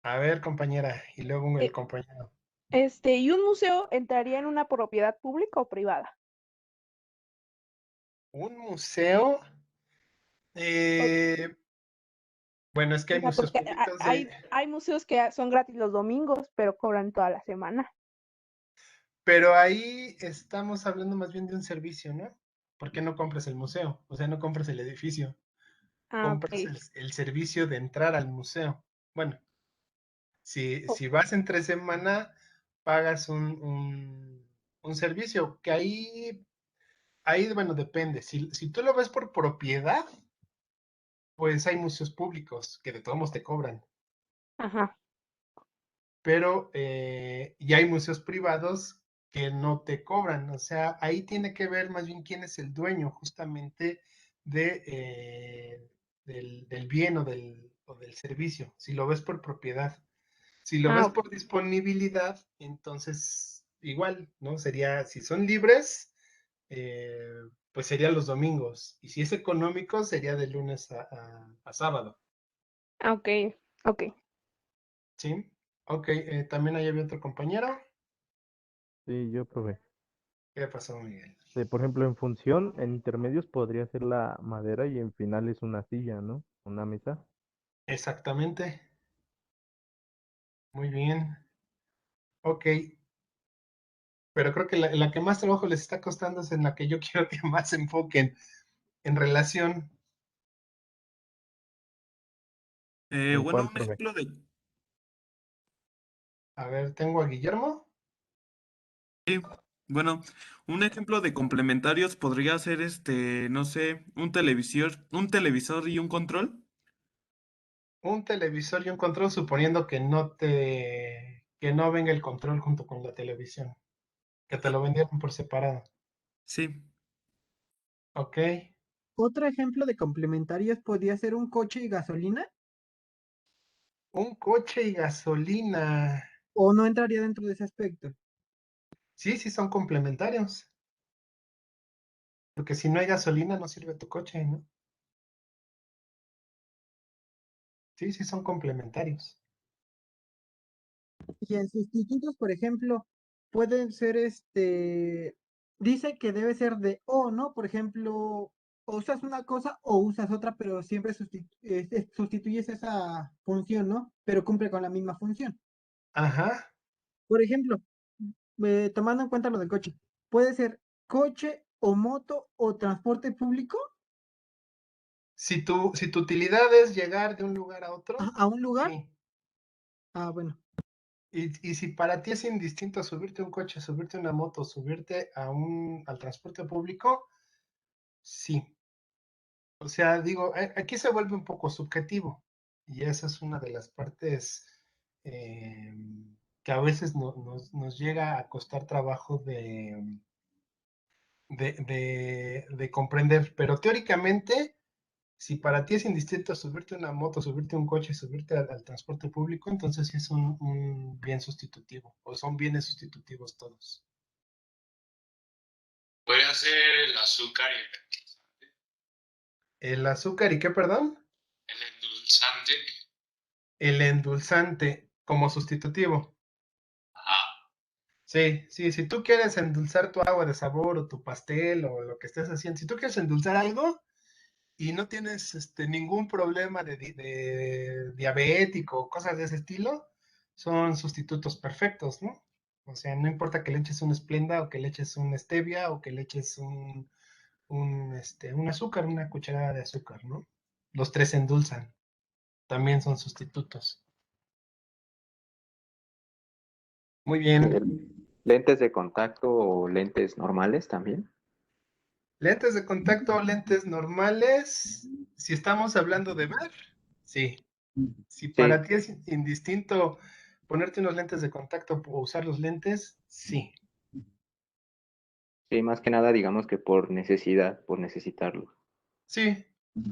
A ver, compañera, y luego el Eh, compañero. ¿Y un museo entraría en una propiedad pública o privada? Un museo, O, bueno, es que o hay sea, museos porque públicos hay museos que son gratis los domingos, pero cobran toda la semana. pero ahí estamos hablando más bien de un servicio, ¿no? ¿Por qué no compras el museo? O sea, no compras el edificio, Ah, compras ok. el servicio de entrar al museo. Bueno, si, O- si vas entre semana, pagas un servicio, que ahí, bueno, depende. Si tú lo ves por propiedad, pues hay museos públicos que de todos modos te cobran, Ajá. pero y hay museos privados que no te cobran. O sea, ahí tiene que ver más bien quién es el dueño justamente del bien o del servicio, si lo ves por propiedad. Si lo Ah, ves ok. por disponibilidad, entonces igual, ¿no? Sería, si son libres, pues serían los domingos. Y si es económico, sería de lunes a sábado. Ah, ok. Ok. ¿Sí? Ok, también ahí había otro compañero. Sí, yo probé. ¿Qué pasó, Miguel? Por ejemplo, en función, en intermedios podría ser la madera y en finales una silla, ¿no? Una mesa. Exactamente. Muy bien. Ok, pero creo que la que más trabajo les está costando es en la que yo quiero que más se enfoquen en relación. ¿En Bueno, cuál, un profe? ejemplo de, A ver, tengo a Guillermo. bueno, un ejemplo de complementarios podría ser no sé, un televisor y un control. Un televisor y un control, suponiendo que no venga el control junto con la televisión, que te lo vendieron por separado. Sí. Ok. Otro ejemplo de complementarios podría ser un coche y gasolina, Un coche y gasolina. o no entraría dentro de ese aspecto. Sí, sí son complementarios. Porque si no hay gasolina, no sirve tu coche, ¿no? Sí, sí son complementarios. Y en sustitutos, por ejemplo, pueden ser dice que debe ser de o, ¿no? Por ejemplo, o usas una cosa o usas otra, pero siempre sustituyes esa función, ¿no? Pero cumple con la misma función. Ajá. Por ejemplo, tomando en cuenta lo del coche, puede ser coche o moto o transporte público Si tu utilidad es llegar de un lugar a otro, a un lugar. sí. Ah, bueno. Y si para ti es indistinto subirte a un coche, subirte a una moto, subirte al transporte público, sí. O sea, digo, aquí se vuelve un poco subjetivo y esa es una de las partes eh, que a veces nos llega a costar trabajo de comprender, pero teóricamente, si para ti es indistinto subirte a una moto, subirte a un coche, subirte al transporte público, entonces sí es un bien sustitutivo o son bienes sustitutivos todos. Podría ser el azúcar y El azúcar y qué, perdón, el endulzante. el endulzante como sustitutivo. Ajá. Sí, sí, si tú quieres endulzar tu agua de sabor o tu pastel o lo que estés haciendo, si tú quieres endulzar algo y no tienes ningún problema de diabético o cosas de ese estilo, son sustitutos perfectos, ¿no? O sea, no importa que le eches un Splenda o que le eches un stevia o que le eches un azúcar, una cucharada de azúcar, ¿no? Los tres endulzan, también son sustitutos. Muy bien. ¿Lentes de contacto o lentes normales también? Lentes de contacto o lentes normales, si estamos hablando de ver, sí. Si para Sí, ti es indistinto ponerte unos lentes de contacto o usar los lentes, sí. sí, más que nada digamos que por necesidad, por necesitarlo. Sí.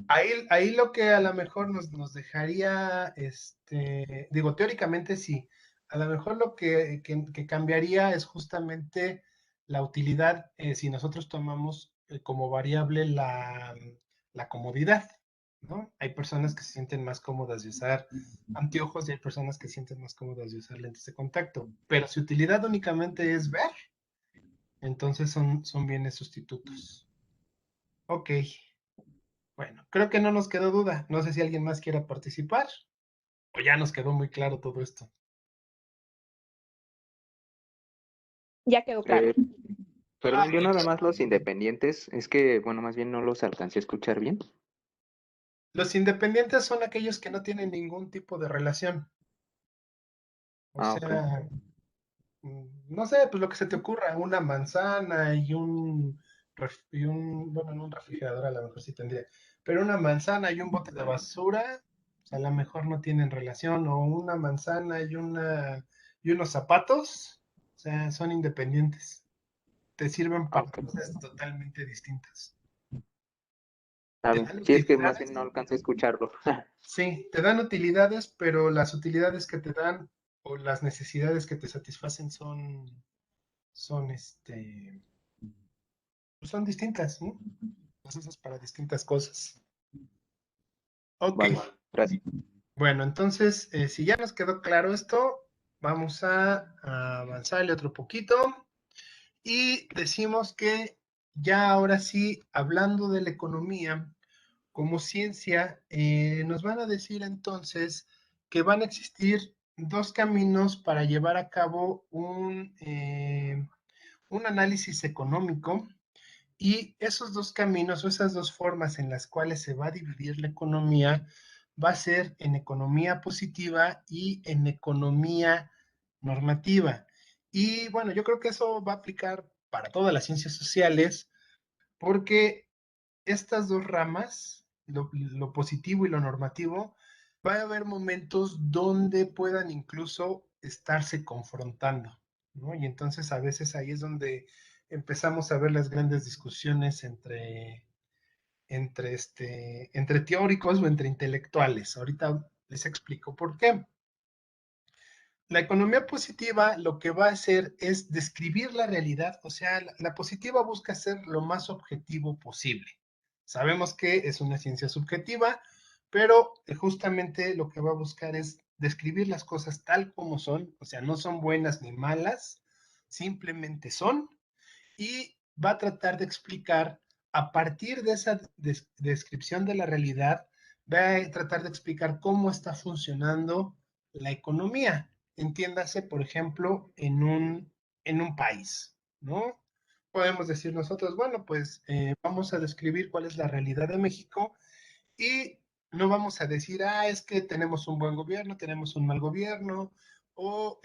Ahí lo que a lo mejor nos dejaría, digo, teóricamente sí. A lo mejor lo que cambiaría es justamente la utilidad, si nosotros tomamos como variable la comodidad, ¿no? Hay personas que se sienten más cómodas de usar anteojos y hay personas que se sienten más cómodas de usar lentes de contacto. Pero si utilidad únicamente es ver, entonces son bienes sustitutos. Ok. Bueno, creo que no nos quedó duda. No sé si alguien más quiera participar o ya nos quedó muy claro todo esto. Ya quedó claro. Perdón, yo nada más los independientes, es que, bueno, más bien no los alcancé a escuchar bien. Los independientes son aquellos que no tienen ningún tipo de relación. O Ah, ok. sea, no sé, pues lo que se te ocurra, una manzana bueno, en un refrigerador a lo mejor sí tendría, pero una manzana y un bote de basura, o sea, a lo mejor no tienen relación, o una manzana y unos zapatos, o sea, son independientes. Te sirven Ah, para ok. cosas totalmente distintas. Está Te bien. dan Sí, es que más utilidades, bien no alcancé a escucharlo. sí, te dan utilidades, pero las utilidades que te dan o las necesidades que te satisfacen son pues son distintas, ¿no? Las usas para distintas cosas. Ok, Vale, gracias. bueno, entonces, si ya nos quedó claro esto, vamos a avanzarle otro poquito y decimos que ya ahora sí, hablando de la economía, como ciencia, nos van a decir entonces que van a existir dos caminos para llevar a cabo un análisis económico y esos dos caminos o esas dos formas en las cuales se va a dividir la economía va a ser en economía positiva y en economía normativa. Y bueno, yo creo que eso va a aplicar para todas las ciencias sociales porque estas dos ramas, lo positivo y lo normativo, va a haber momentos donde puedan incluso estarse confrontando, ¿no? Y entonces a veces ahí es donde empezamos a ver las grandes discusiones entre teóricos o entre intelectuales. Ahorita les explico por qué. La economía positiva lo que va a hacer es describir la realidad, o sea, la positiva busca ser lo más objetivo posible. Sabemos que es una ciencia subjetiva, pero justamente lo que va a buscar es describir las cosas tal como son, o sea, no son buenas ni malas, simplemente son, y va a tratar de explicar a partir de esa descripción de la realidad, va a tratar de explicar cómo está funcionando la economía. Entiéndase, por ejemplo, en un país, ¿no? Podemos decir nosotros, bueno, pues vamos a describir cuál es la realidad de México y no vamos a decir, es que tenemos un buen gobierno, tenemos un mal gobierno, o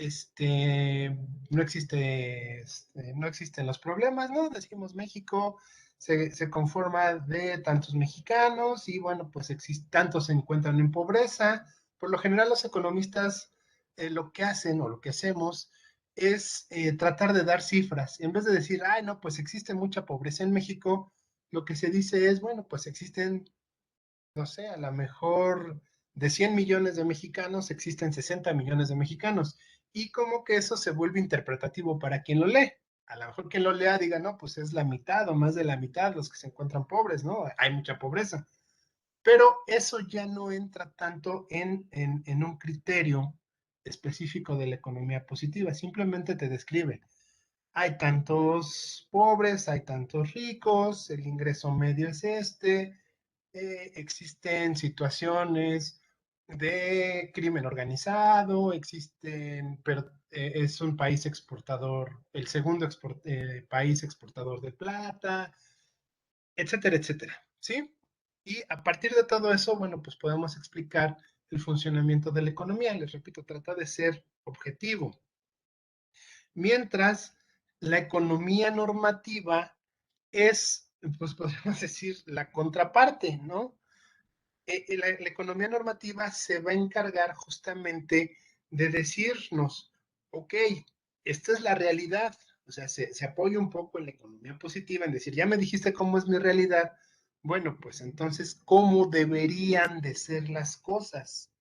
no existen los problemas, ¿no? Decimos México se conforma de tantos mexicanos y bueno, pues tantos se encuentran en pobreza. Por lo general los economistas lo que hacen o lo que hacemos es tratar de dar cifras. En vez de decir, no, pues existe mucha pobreza en México, lo que se dice es, bueno, pues existen no sé, a lo mejor de 100 millones de mexicanos existen 60 millones de mexicanos. Y como que eso se vuelve interpretativo para quien lo lee. A lo mejor quien lo lea diga, no, pues es la mitad o más de la mitad los que se encuentran pobres, ¿no? Hay mucha pobreza. Pero eso ya no entra tanto en un criterio específico de la economía positiva, simplemente te describe. hay tantos pobres, hay tantos ricos, el ingreso medio es este, existen situaciones de crimen organizado, existen, pero es un país exportador, el segundo país exportador de plata, etcétera, etcétera, ¿sí? Y a partir de todo eso, bueno, pues podemos explicar el funcionamiento de la economía. Les repito, trata de ser objetivo. Mientras la economía normativa es, pues podemos decir, la contraparte, ¿no? La economía normativa se va a encargar justamente de decirnos, ok, esta es la realidad, o sea, se apoya un poco en la economía positiva, en decir, ya me dijiste cómo es mi realidad, bueno, pues entonces, ¿cómo deberían de ser las cosas?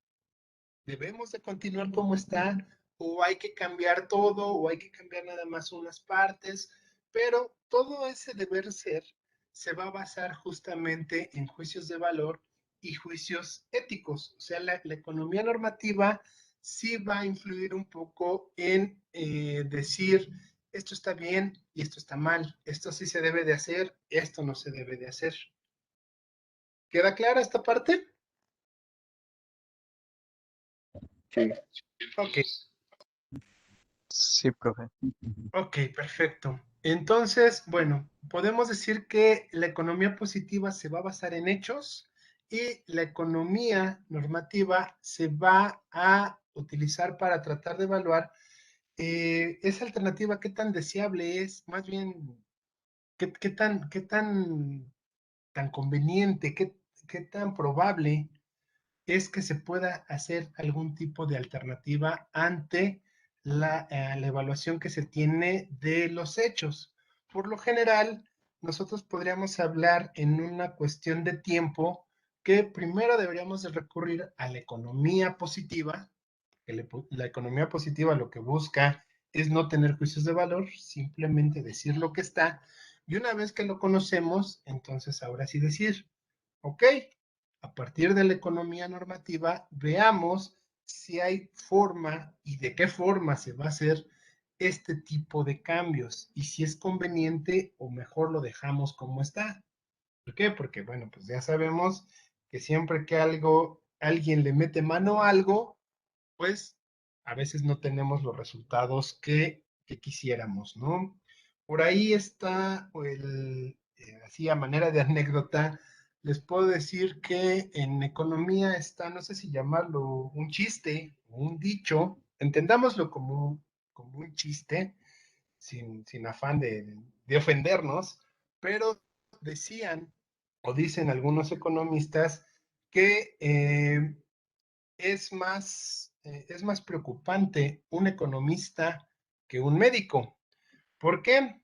¿Debemos de continuar como está? ¿O hay que cambiar todo? ¿O hay que cambiar nada más unas partes? Pero todo ese deber ser se va a basar justamente en juicios de valor y juicios éticos. O sea, la economía normativa sí va a influir un poco en decir, esto está bien y esto está mal, esto sí se debe de hacer, esto no se debe de hacer. ¿Queda clara esta parte? Sí. Ok. Sí, profe. Ok, perfecto. Entonces, bueno, podemos decir que la economía positiva se va a basar en hechos y la economía normativa se va a utilizar para tratar de evaluar esa alternativa, qué tan deseable es, más bien, tan conveniente, qué tan probable es que se pueda hacer algún tipo de alternativa ante la evaluación que se tiene de los hechos. Por lo general, nosotros podríamos hablar en una cuestión de tiempo que primero deberíamos de recurrir a la economía positiva, que la economía positiva lo que busca es no tener juicios de valor, simplemente decir lo que está, y una vez que lo conocemos, entonces ahora sí decir, ok, a partir de la economía normativa, veamos si hay forma y de qué forma se va a hacer este tipo de cambios y si es conveniente o mejor lo dejamos como está. ¿Por qué? Porque, bueno, pues ya sabemos que siempre que alguien le mete mano a algo, pues a veces no tenemos los resultados que quisiéramos, ¿no? Por ahí está, así a manera de anécdota, les puedo decir que en economía está, no sé si llamarlo un chiste o un dicho, entendámoslo como un chiste, sin afán de ofendernos, pero decían o dicen algunos economistas que es más preocupante un economista que un médico. ¿Por qué?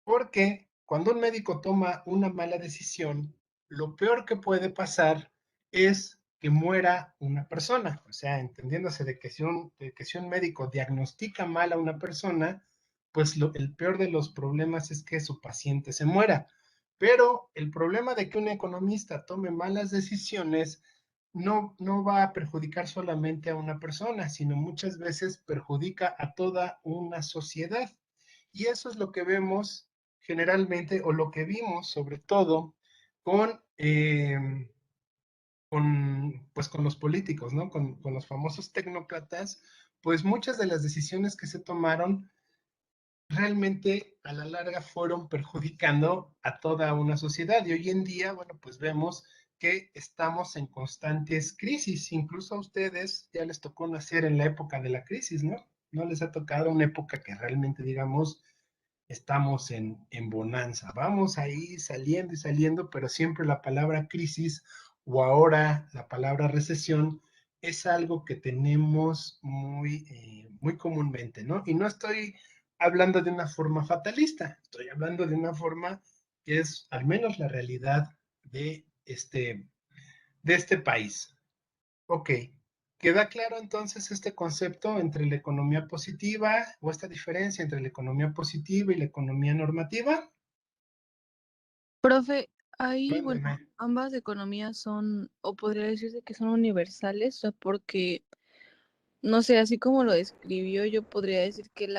Porque cuando un médico toma una mala decisión, lo peor que puede pasar es que muera una persona. O sea, entendiéndose de que si un médico diagnostica mal a una persona, pues el peor de los problemas es que su paciente se muera. Pero el problema de que un economista tome malas decisiones no va a perjudicar solamente a una persona, sino muchas veces perjudica a toda una sociedad. Y eso es lo que vemos generalmente, o lo que vimos sobre todo con, pues con los políticos, ¿no? Con los famosos tecnócratas, pues muchas de las decisiones que se tomaron realmente a la larga fueron perjudicando a toda una sociedad. Y hoy en día, bueno, pues vemos que estamos en constantes crisis. Incluso a ustedes ya les tocó nacer en la época de la crisis, ¿no? No les ha tocado una época que realmente, digamos, estamos en bonanza. Vamos ahí saliendo y saliendo, pero siempre la palabra crisis o ahora la palabra recesión es algo que tenemos muy comúnmente, ¿no? Y no estoy hablando de una forma fatalista, estoy hablando de una forma que es al menos la realidad de este país. Ok, ¿queda claro entonces este concepto entre la economía positiva o esta diferencia entre la economía positiva y la economía normativa? Profe, ahí, bueno, Mándeme. ambas economías son, o podría decirse que son universales, o sea, porque no sé, así como lo describió, yo podría decir que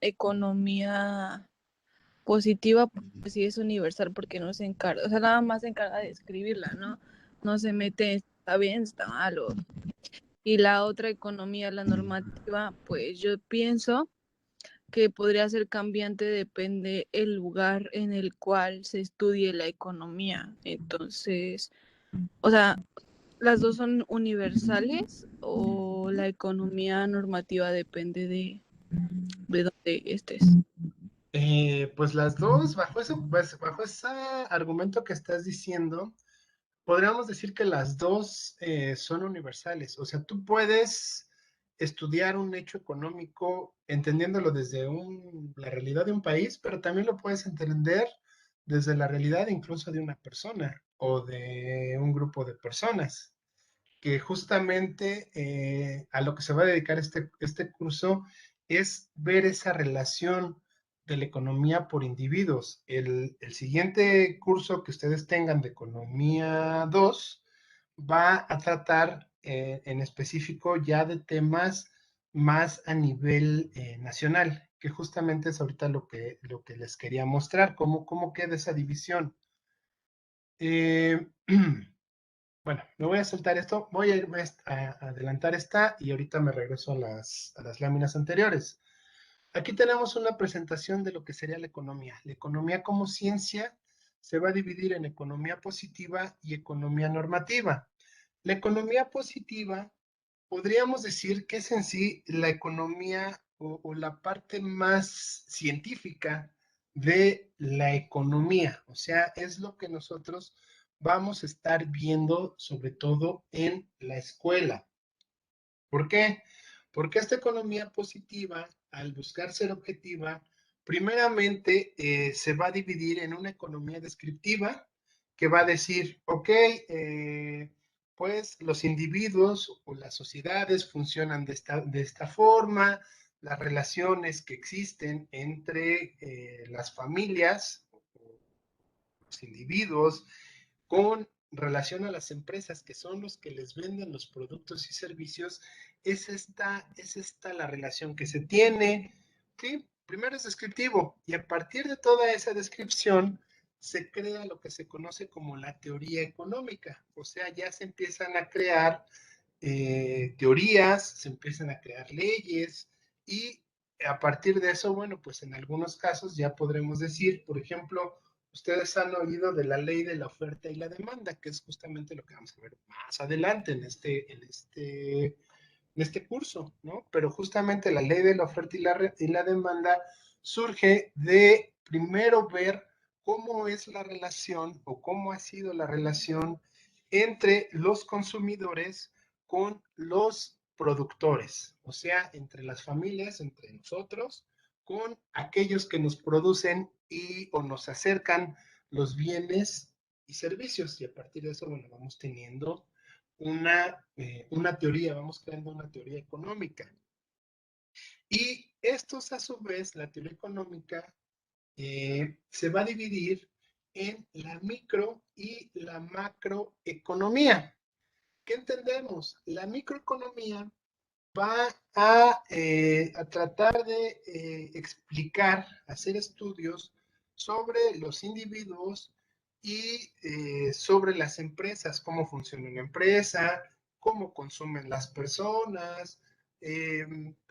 economía positiva, pues sí es universal porque no se encarga, o sea, nada más se encarga de escribirla, ¿no? No se mete, está bien, está mal. Y la otra economía, la normativa, pues yo pienso que podría ser cambiante, depende el lugar en el cual se estudie la economía. Entonces, o sea, ¿las dos son universales o la economía normativa depende de dónde estés? Pues las dos, bajo ese argumento que estás diciendo, podríamos decir que las dos son universales. O sea, tú puedes estudiar un hecho económico entendiéndolo desde la realidad de un país, pero también lo puedes entender desde la realidad incluso de una persona o de un grupo de personas, que justamente a lo que se va a dedicar este curso es ver esa relación de la economía por individuos. El siguiente curso que ustedes tengan de Economía 2 va a tratar en específico ya de temas más a nivel nacional, que justamente es ahorita lo que les quería mostrar, cómo queda esa división. Bueno, me voy a saltar esto, voy a irme a adelantar esta y ahorita me regreso a las láminas anteriores. Aquí tenemos una presentación de lo que sería la economía. La economía como ciencia se va a dividir en economía positiva y economía normativa. La economía positiva podríamos decir que es en sí la economía o la parte más científica de la economía. O sea, es lo que nosotros vamos a estar viendo sobre todo en la escuela. ¿Por qué? Porque esta economía positiva, al buscar ser objetiva, primeramente se va a dividir en una economía descriptiva que va a decir, ok, pues los individuos o las sociedades funcionan de esta forma, las relaciones que existen entre las familias, los individuos, con relación a las empresas que son los que les venden los productos y servicios, es esta la relación que se tiene. ¿Sí? Primero es descriptivo y a partir de toda esa descripción se crea lo que se conoce como la teoría económica. O sea, ya se empiezan a crear teorías, se empiezan a crear leyes y a partir de eso, bueno, pues en algunos casos ya podremos decir, por ejemplo, ustedes han oído de la ley de la oferta y la demanda, que es justamente lo que vamos a ver más adelante en este curso, ¿no? Pero justamente la ley de la oferta y la demanda surge de primero ver cómo es la relación o cómo ha sido la relación entre los consumidores con los productores, o sea, entre las familias, entre nosotros, con aquellos que nos producen o nos acercan los bienes y servicios. Y a partir de eso, bueno, vamos teniendo una teoría, vamos creando una teoría económica. Y estos, a su vez, la teoría económica se va a dividir en la micro y la macroeconomía. ¿Qué entendemos? La microeconomía va a tratar de explicar, hacer estudios sobre los individuos y sobre las empresas, cómo funciona una empresa, cómo consumen las personas,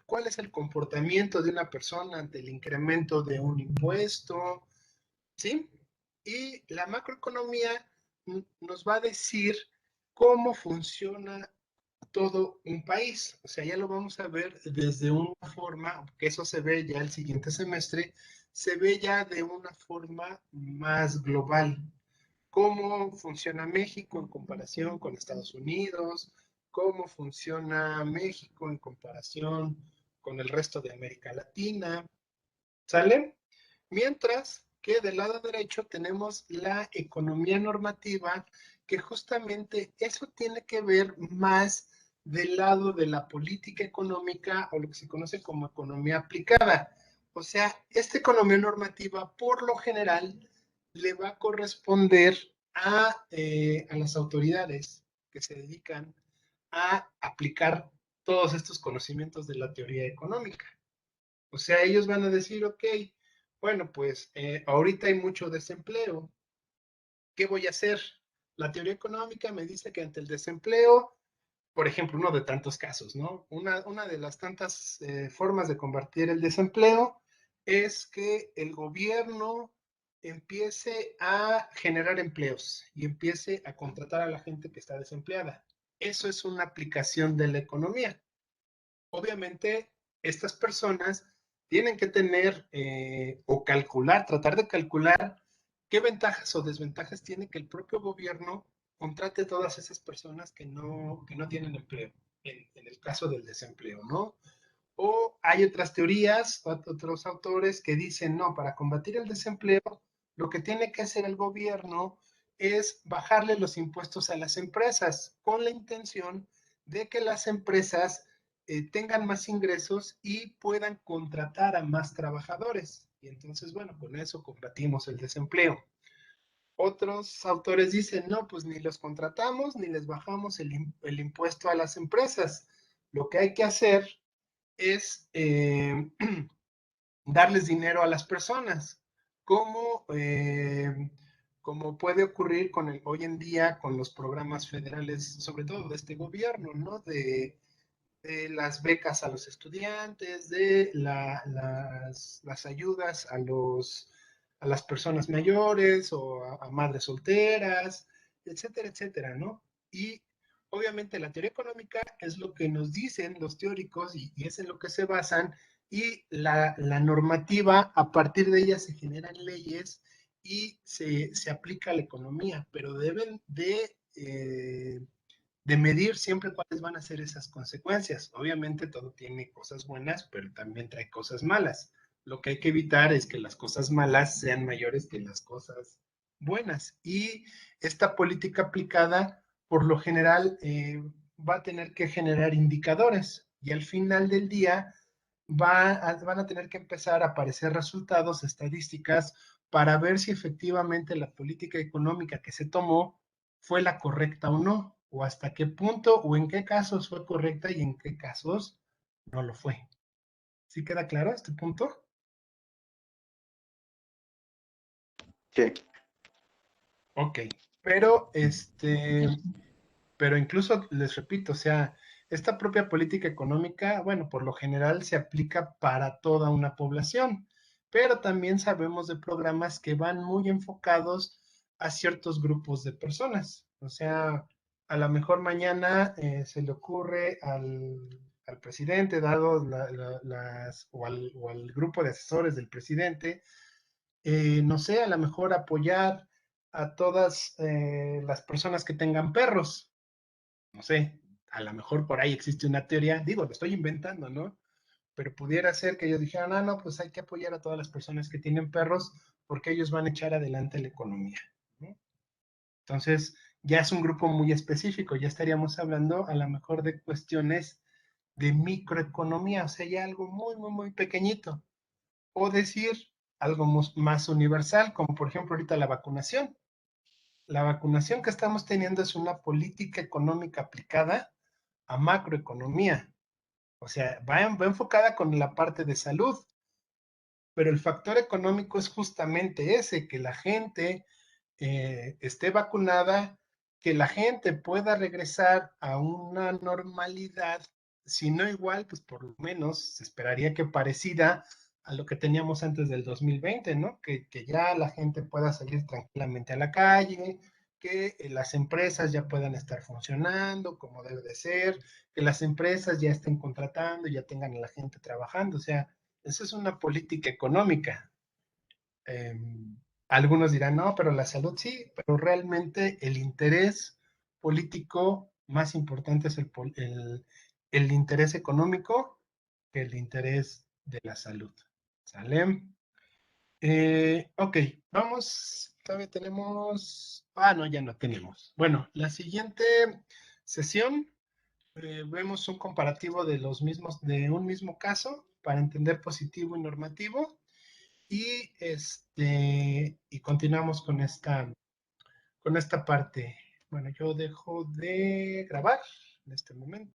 cuál es el comportamiento de una persona ante el incremento de un impuesto, ¿sí? Y la macroeconomía nos va a decir cómo funciona todo un país. O sea, ya lo vamos a ver desde una forma, que eso se ve ya el siguiente semestre, se ve ya de una forma más global. Cómo funciona México en comparación con Estados Unidos, cómo funciona México en comparación con el resto de América Latina, ¿sale? Mientras que del lado derecho tenemos la economía normativa, que justamente eso tiene que ver más del lado de la política económica o lo que se conoce como economía aplicada. O sea, esta economía normativa por lo general le va a corresponder a las autoridades que se dedican a aplicar todos estos conocimientos de la teoría económica. O sea, ellos van a decir, ok, bueno, pues ahorita hay mucho desempleo. ¿Qué voy a hacer? La teoría económica me dice que ante el desempleo, por ejemplo, uno de tantos casos, ¿no? Una de las tantas formas de combatir el desempleo es que el gobierno empiece a generar empleos y empiece a contratar a la gente que está desempleada. Eso es una aplicación de la economía. Obviamente, estas personas tienen que tener o calcular, tratar de calcular qué ventajas o desventajas tiene que el propio gobierno contrate a todas esas personas que no tienen empleo, en el caso del desempleo, ¿no? O hay otras teorías, otros autores que dicen, no, para combatir el desempleo, lo que tiene que hacer el gobierno es bajarle los impuestos a las empresas con la intención de que las empresas tengan más ingresos y puedan contratar a más trabajadores. Y entonces, bueno, con eso combatimos el desempleo. Otros autores dicen, no, pues ni los contratamos ni les bajamos el impuesto a las empresas. Lo que hay que hacer es darles dinero a las personas, como, como puede ocurrir hoy en día con los programas federales, sobre todo de este gobierno, ¿no? De las becas a los estudiantes, de las ayudas a las personas mayores o a madres solteras, etcétera, etcétera, ¿no? Y obviamente la teoría económica es lo que nos dicen los teóricos y es en lo que se basan, y la normativa, a partir de ella se generan leyes y se aplica a la economía, pero deben de medir siempre cuáles van a ser esas consecuencias. Obviamente todo tiene cosas buenas, pero también trae cosas malas. Lo que hay que evitar es que las cosas malas sean mayores que las cosas buenas. Y esta política aplicada, por lo general, va a tener que generar indicadores y al final del día van a tener que empezar a aparecer resultados, estadísticas, para ver si efectivamente la política económica que se tomó fue la correcta o no, o hasta qué punto o en qué casos fue correcta y en qué casos no lo fue. ¿Sí queda claro este punto? Sí. Ok, pero pero incluso les repito, o sea, esta propia política económica, bueno, por lo general se aplica para toda una población, pero también sabemos de programas que van muy enfocados a ciertos grupos de personas. O sea, a lo mejor mañana se le ocurre al presidente, dado o al grupo de asesores del presidente, no sé, a lo mejor apoyar a todas las personas que tengan perros. No sé, a lo mejor por ahí existe una teoría, digo, lo estoy inventando, ¿no? Pero pudiera ser que ellos dijeran, ah, no, pues hay que apoyar a todas las personas que tienen perros porque ellos van a echar adelante la economía, ¿no? Entonces, ya es un grupo muy específico, ya estaríamos hablando a lo mejor de cuestiones de microeconomía, o sea, ya algo muy, muy, muy pequeñito. O decir algo más universal, como por ejemplo ahorita la vacunación. La vacunación que estamos teniendo es una política económica aplicada a macroeconomía. O sea, va enfocada con la parte de salud, pero el factor económico es justamente ese, que la gente esté vacunada, que la gente pueda regresar a una normalidad, si no igual, pues por lo menos se esperaría que parecida a lo que teníamos antes del 2020, ¿no? Que ya la gente pueda salir tranquilamente a la calle, que las empresas ya puedan estar funcionando como debe de ser, que las empresas ya estén contratando, ya tengan a la gente trabajando, o sea, esa es una política económica. Eh, Algunos dirán, no, pero la salud sí, pero realmente el interés político más importante es el interés económico que el interés de la salud. ¿Sale? Ok, vamos, todavía tenemos, no, ya no tenemos. Bueno, la siguiente sesión vemos un comparativo de de un mismo caso para entender positivo y normativo. Y continuamos con esta parte. Bueno, yo dejo de grabar en este momento.